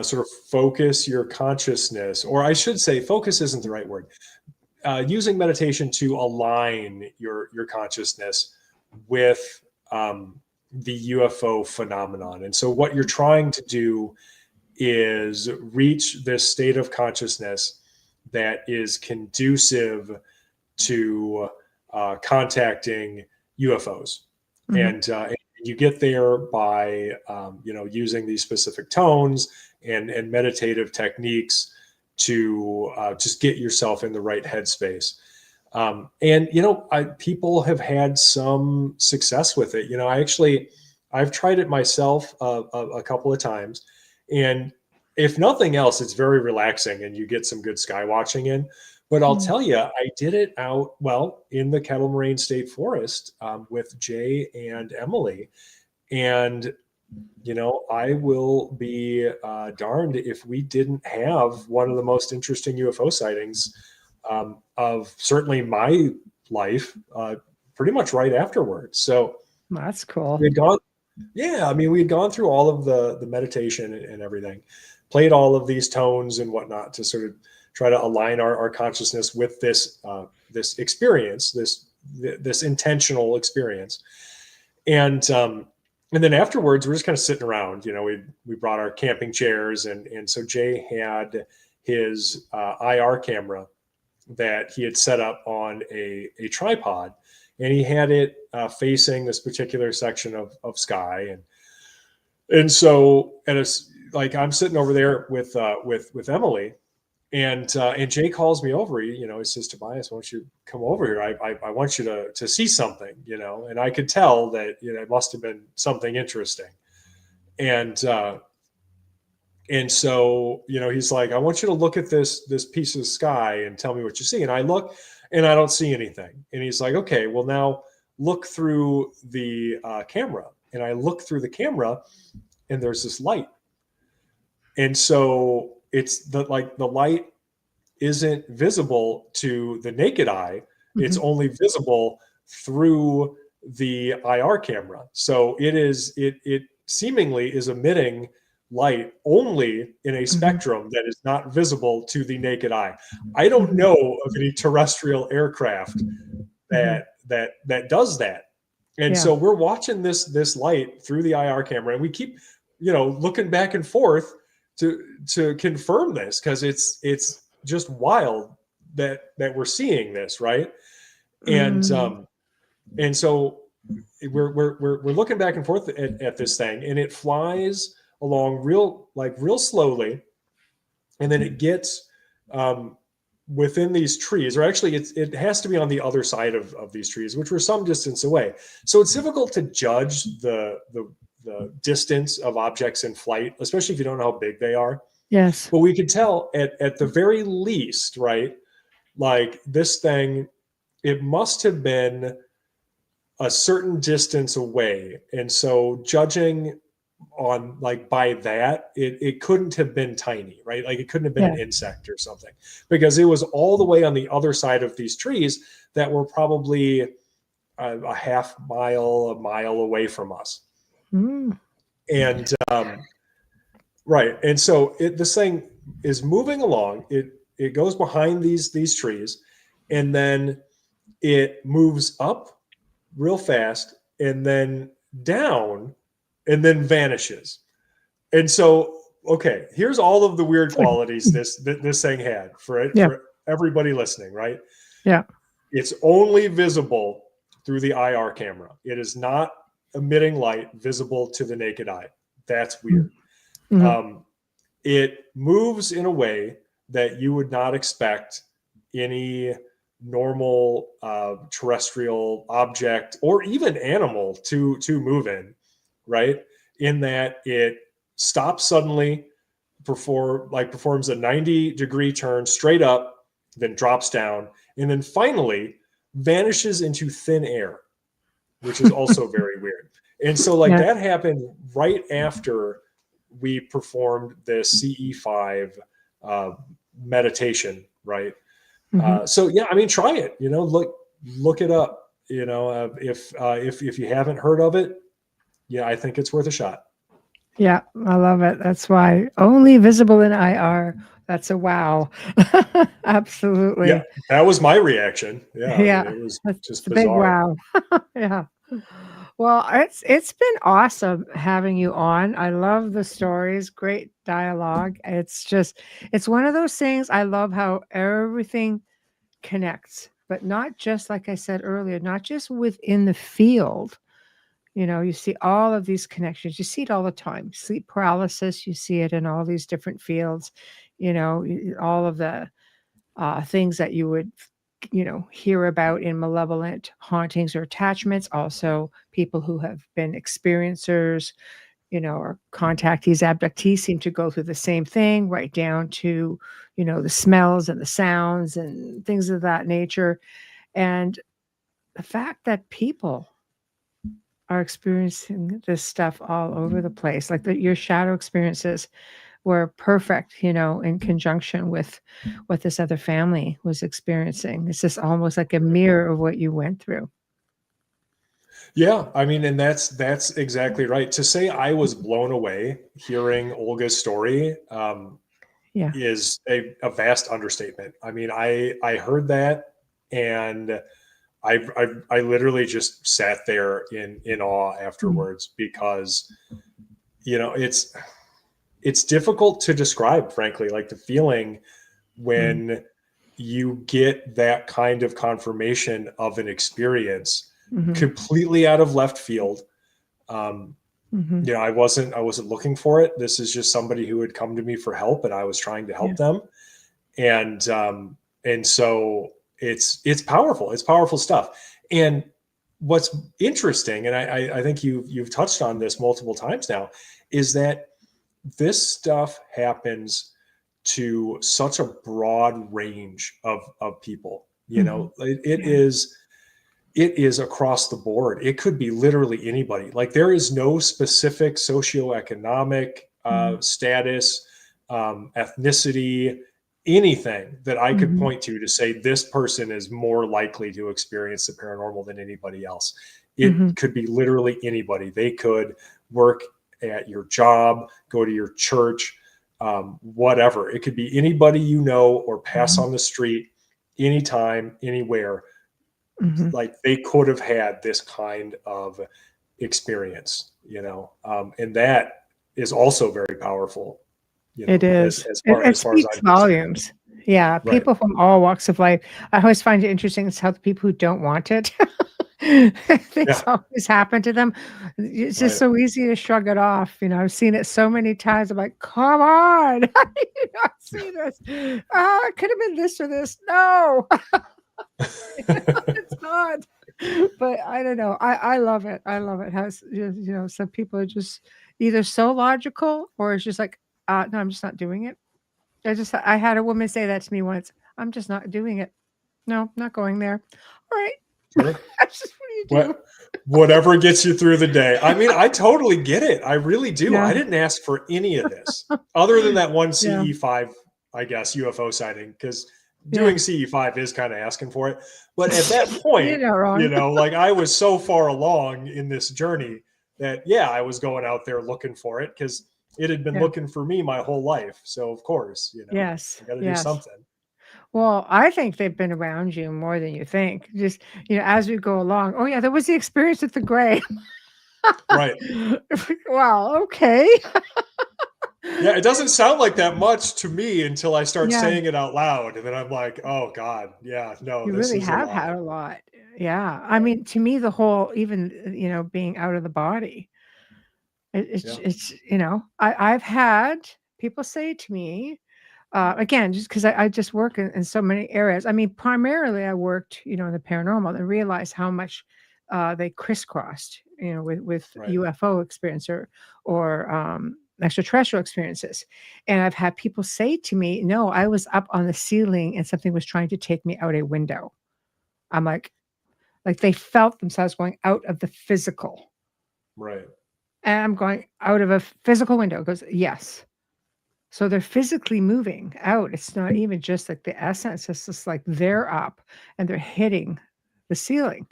Speaker 3: sort of focus your consciousness, or I should say, focus isn't the right word. Using meditation to align your consciousness with the UFO phenomenon. And so, what you're trying to do is reach this state of consciousness that is conducive to contacting UFOs.
Speaker 2: Mhm.
Speaker 3: And you get there by using these specific tones and meditative techniques to just get yourself in the right headspace. And people have had some success with it. I've tried it myself a couple of times, and if nothing else, it's very relaxing, and you get some good sky watching in. But I'll
Speaker 2: Mm.
Speaker 3: tell you, I did it out in the Kettle Moraine State Forest with Jay and Emily, and I will be darned if we didn't have one of the most interesting UFO sightings of certainly my life, pretty much right afterwards. So
Speaker 2: Well, that's cool.
Speaker 3: we had gone, yeah, I mean, we had gone through all of the meditation and everything, played all of these tones and whatnot to sort of try to align our consciousness with this experience, this intentional experience. And then afterwards, we're just kind of sitting around. We brought our camping chairs, and so Jay had his IR camera that he had set up on a tripod, and he had it facing this particular section of sky, and so like I'm sitting over there with Emily, and Jay calls me over. He says, Tobias, why don't you come over here? I want you to see something, and I could tell that it must have been something interesting, and so he's like, I want you to look at this piece of sky and tell me what you see. And I look, and I don't see anything. And he's like, okay, well, now look through the camera. And I look through the camera, and there's this light. And so it's the light isn't visible to the naked eye. Mm-hmm. It's only visible through the IR camera. So it seemingly is emitting light only in a spectrum that is not visible to the naked eye. I don't know of any terrestrial aircraft that does that. And so we're watching this light through the IR camera, and we keep looking back and forth to confirm this, because it's just wild that we're seeing this, right? And so we're looking back and forth at this thing, and it flies along real slowly, and then it gets within these trees, or actually it has to be on the other side of these trees, which were some distance away. So it's difficult to judge the distance of objects in flight, especially if you don't know how big they are.
Speaker 2: Yes.
Speaker 3: But we could tell at the very least, right? Like this thing, it must have been a certain distance away. And so judging on by that, it couldn't have been tiny, right? Like it couldn't have been an insect or something, because it was all the way on the other side of these trees that were probably a half mile, a mile away from us. And right. And so this thing is moving along. It goes behind these trees, and then it moves up real fast, and then down, and then vanishes. And so, okay, here's all of the weird qualities this thing had for everybody listening, right?
Speaker 2: Yeah. It's
Speaker 3: only visible through the IR camera. It is not emitting light visible to the naked eye. That's weird. It moves in a way that you would not expect any normal terrestrial object or even animal to move in, right? In that it stops suddenly, performs a 90-degree turn straight up, then drops down, and then finally vanishes into thin air, which is also very weird. And so that happened right after we performed this CE5 meditation, right? So yeah, I mean, try it, look it up, if you haven't heard of it, I think it's worth a shot.
Speaker 2: Yeah, I love it. That's why only visible in IR. That's a wow. Absolutely.
Speaker 3: Yeah, that was my reaction. Yeah. I mean, it was just bizarre.
Speaker 2: Big wow. Yeah. Well, it's been awesome having you on. I love the stories, great dialogue. It's one of those things. I love how everything connects, but not just, like I said earlier, not just within the field. You see all of these connections. You see it all the time. Sleep paralysis, you see it in all these different fields. All of the things that you would hear about in malevolent hauntings or attachments. Also, people who have been experiencers, or contactees, abductees seem to go through the same thing, right down to, the smells and the sounds and things of that nature. And the fact that people are experiencing this stuff all over the place, like your shadow experiences were perfect, in conjunction with what this other family was experiencing. It's just almost like a mirror of what you went through.
Speaker 3: Yeah, I mean, and that's exactly right. To say I was blown away hearing Olga's story is a vast understatement. I mean, I heard that, and I literally just sat there in awe afterwards, because it's difficult to describe, frankly, like the feeling when you get that kind of confirmation of an experience
Speaker 2: Mm-hmm.
Speaker 3: completely out of left field.
Speaker 2: Mm-hmm.
Speaker 3: You know, I wasn't looking for it. This is just somebody who had come to me for help, and I was trying to help them. And so it's powerful. It's powerful stuff. And what's interesting, and I think you've touched on this multiple times now, is that this stuff happens to such a broad range of people. You know, it is across the board. It could be literally anybody. Like, there is no specific socioeconomic status, ethnicity, anything that I could point to say this person is more likely to experience the paranormal than anybody else. It could be literally anybody. They could work at your job, go to your church, whatever. It could be anybody you know or pass on the street, anytime, anywhere. Like, they could have had this kind of experience, you know, and that is also very powerful. You know,
Speaker 2: it is.
Speaker 3: As
Speaker 2: It
Speaker 3: far as
Speaker 2: speaks
Speaker 3: I'm
Speaker 2: volumes. Yeah,
Speaker 3: Right.
Speaker 2: people from all walks of life. I always find it interesting is how the people who don't want it, things always happen to them. It's just so easy to shrug it off. You know, I've seen it so many times. I'm like, come on, I did not see this. It could have been this or this. No, it's not. But I don't know. I love it. I love it. How you know, some people are just either so logical or it's just like, no, I'm just not doing it. I had a woman say that to me once. I'm just not doing it. No, not going there. All right.
Speaker 3: Sure.
Speaker 2: That's just what do you do.
Speaker 3: Whatever gets you through the day. I mean, I totally get it. I really do.
Speaker 2: Yeah.
Speaker 3: I didn't ask for any of this other than that one CE5, I guess, UFO sighting, because doing CE5 is kind of asking for it. But at that point, you know, like, I was so far along in this journey that, I was going out there looking for it because it had been looking for me my whole life. So, of course, you know, you got to do something.
Speaker 2: Well, I think they've been around you more than you think. Just, you know, as we go along. Oh, yeah, there was the experience with the gray.
Speaker 3: Right.
Speaker 2: Wow. Okay.
Speaker 3: Yeah, it doesn't sound like that much to me until I start saying it out loud. And then I'm like, oh, God. Yeah, no,
Speaker 2: You
Speaker 3: this
Speaker 2: really
Speaker 3: is
Speaker 2: have had a lot. Yeah. I mean, to me, the whole, even, you know, being out of the body, it's you know, I've had people say to me, again, just because I just work in so many areas. I mean, primarily I worked, you know, in the paranormal and realized how much they crisscrossed, you know, with UFO experience or extraterrestrial experiences. And I've had people say to me, no, I was up on the ceiling and something was trying to take me out a window. I'm like they felt themselves going out of the physical.
Speaker 3: Right.
Speaker 2: And I'm going out of a physical window. It goes, yes. So they're physically moving out. It's not even just like the essence. It's just like they're up and they're hitting the ceiling.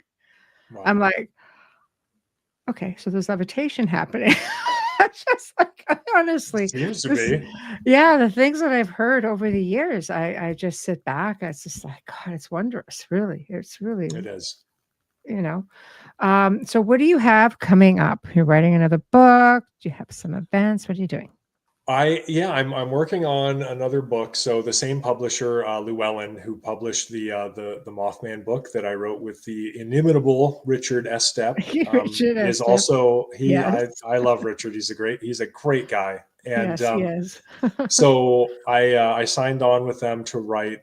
Speaker 2: Wow. I'm like, okay, so there's levitation happening. Just like, honestly.
Speaker 3: Seems to be.
Speaker 2: Yeah, the things that I've heard over the years, I just sit back. It's just like, God, it's wondrous. Really. It's really.
Speaker 3: It is.
Speaker 2: You know. So what do you have coming up? You're writing another book. Do you have some events? What are you doing?
Speaker 3: I'm working on another book. So the same publisher, Llewellyn, who published the Mothman book that I wrote with the inimitable Richard Estep, is also I love Richard. He's a great guy, and
Speaker 2: yes, he is.
Speaker 3: So I signed on with them to write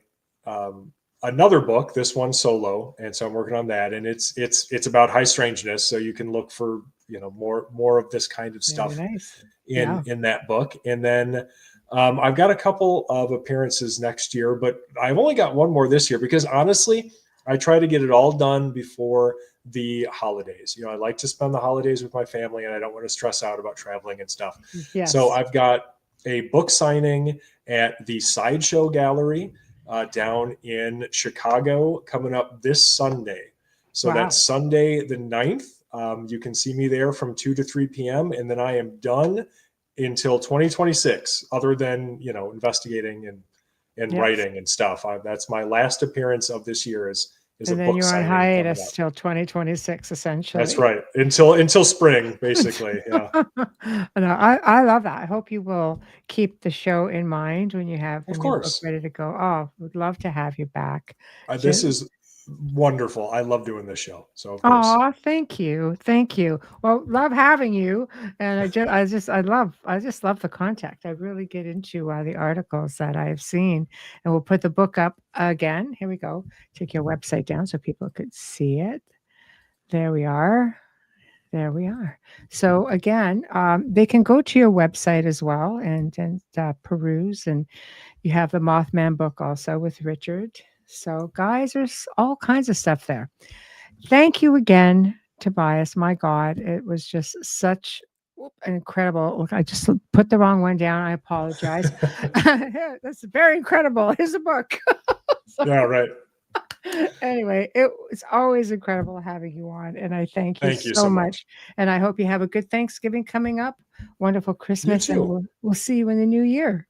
Speaker 3: another book. This one solo, and so I'm working on that, and it's about high strangeness. So you can look for, you know, more of this kind of stuff.
Speaker 2: Very nice.
Speaker 3: In that book. And then I've got a couple of appearances next year, but I've only got one more this year because, honestly, I try to get it all done before the holidays. You know, I like to spend the holidays with my family and I don't want to stress out about traveling and stuff.
Speaker 2: Yes.
Speaker 3: So I've got a book signing at the Sideshow Gallery down in Chicago coming up this Sunday. So that's Sunday the 9th. You can see me there from 2 to 3 p.m. And then I am done until 2026, other than, you know, investigating and writing and stuff. That's my last appearance of this year is is a
Speaker 2: And then
Speaker 3: book
Speaker 2: you're on
Speaker 3: signing coming
Speaker 2: hiatus
Speaker 3: up.
Speaker 2: till 2026, essentially.
Speaker 3: That's right. Until spring, basically. Yeah.
Speaker 2: No, I love that. I hope you will keep the show in mind when you have the
Speaker 3: Of
Speaker 2: new book
Speaker 3: course.
Speaker 2: ready to go. Oh, would love to have you back.
Speaker 3: This is wonderful. I love doing this show. So of course.
Speaker 2: Oh, thank you. Thank you. Well, love having you. And I just love the contact. I really get into the articles that I've seen. And we'll put the book up again. Here we go. Take your website down so people could see it. There we are. There we are. So again, they can go to your website as well and peruse. And you have the Mothman book also with Richard. So guys, there's all kinds of stuff there. Thank you again, Tobias. My God, it was just such an incredible. Look, I just put the wrong one down. I apologize. That's very incredible. Here's a book.
Speaker 3: Yeah, right.
Speaker 2: Anyway, it's always incredible having you on, and I thank you
Speaker 3: Thank you
Speaker 2: so
Speaker 3: so
Speaker 2: much.
Speaker 3: much.
Speaker 2: And I hope you have a good Thanksgiving coming up, wonderful
Speaker 3: You
Speaker 2: Christmas, and
Speaker 3: too.
Speaker 2: we'll see you in the new year.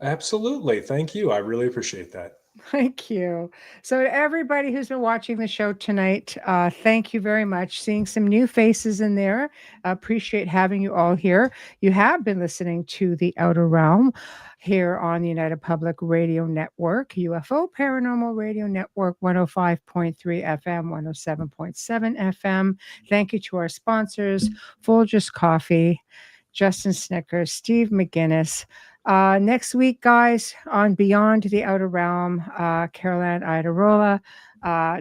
Speaker 3: Absolutely. Thank you. I really appreciate that.
Speaker 2: Thank you. So, to everybody who's been watching the show tonight, thank you very much. Seeing some new faces in there. Appreciate having you all here. You have been listening to The Outer Realm here on the United Public Radio Network, UFO Paranormal Radio Network, 105.3 FM, 107.7 FM. Thank you to our sponsors, Folgers Coffee, Justin Snickers, Steve McGinnis. Next week, guys, on Beyond the Outer Realm, Caroline Idarola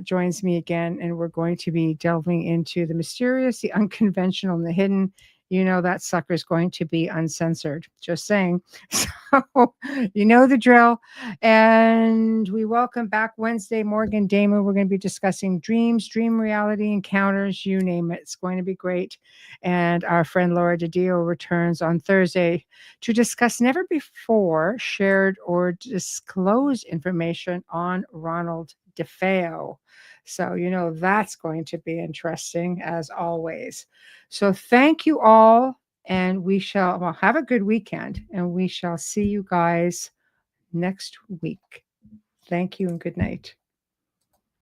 Speaker 2: joins me again, and we're going to be delving into the mysterious, the unconventional, and the hidden. You know that sucker's going to be uncensored. Just saying. So you know the drill. And we welcome back Wednesday Morgan Damon. We're going to be discussing dreams, dream reality encounters, you name it. It's going to be great. And our friend Laura DiDio returns on Thursday to discuss never before shared or disclosed information on Ronald DeFeo. So, you know, that's going to be interesting as always. So thank you all. And we shall have a good weekend, and we shall see you guys next week. Thank you and good night.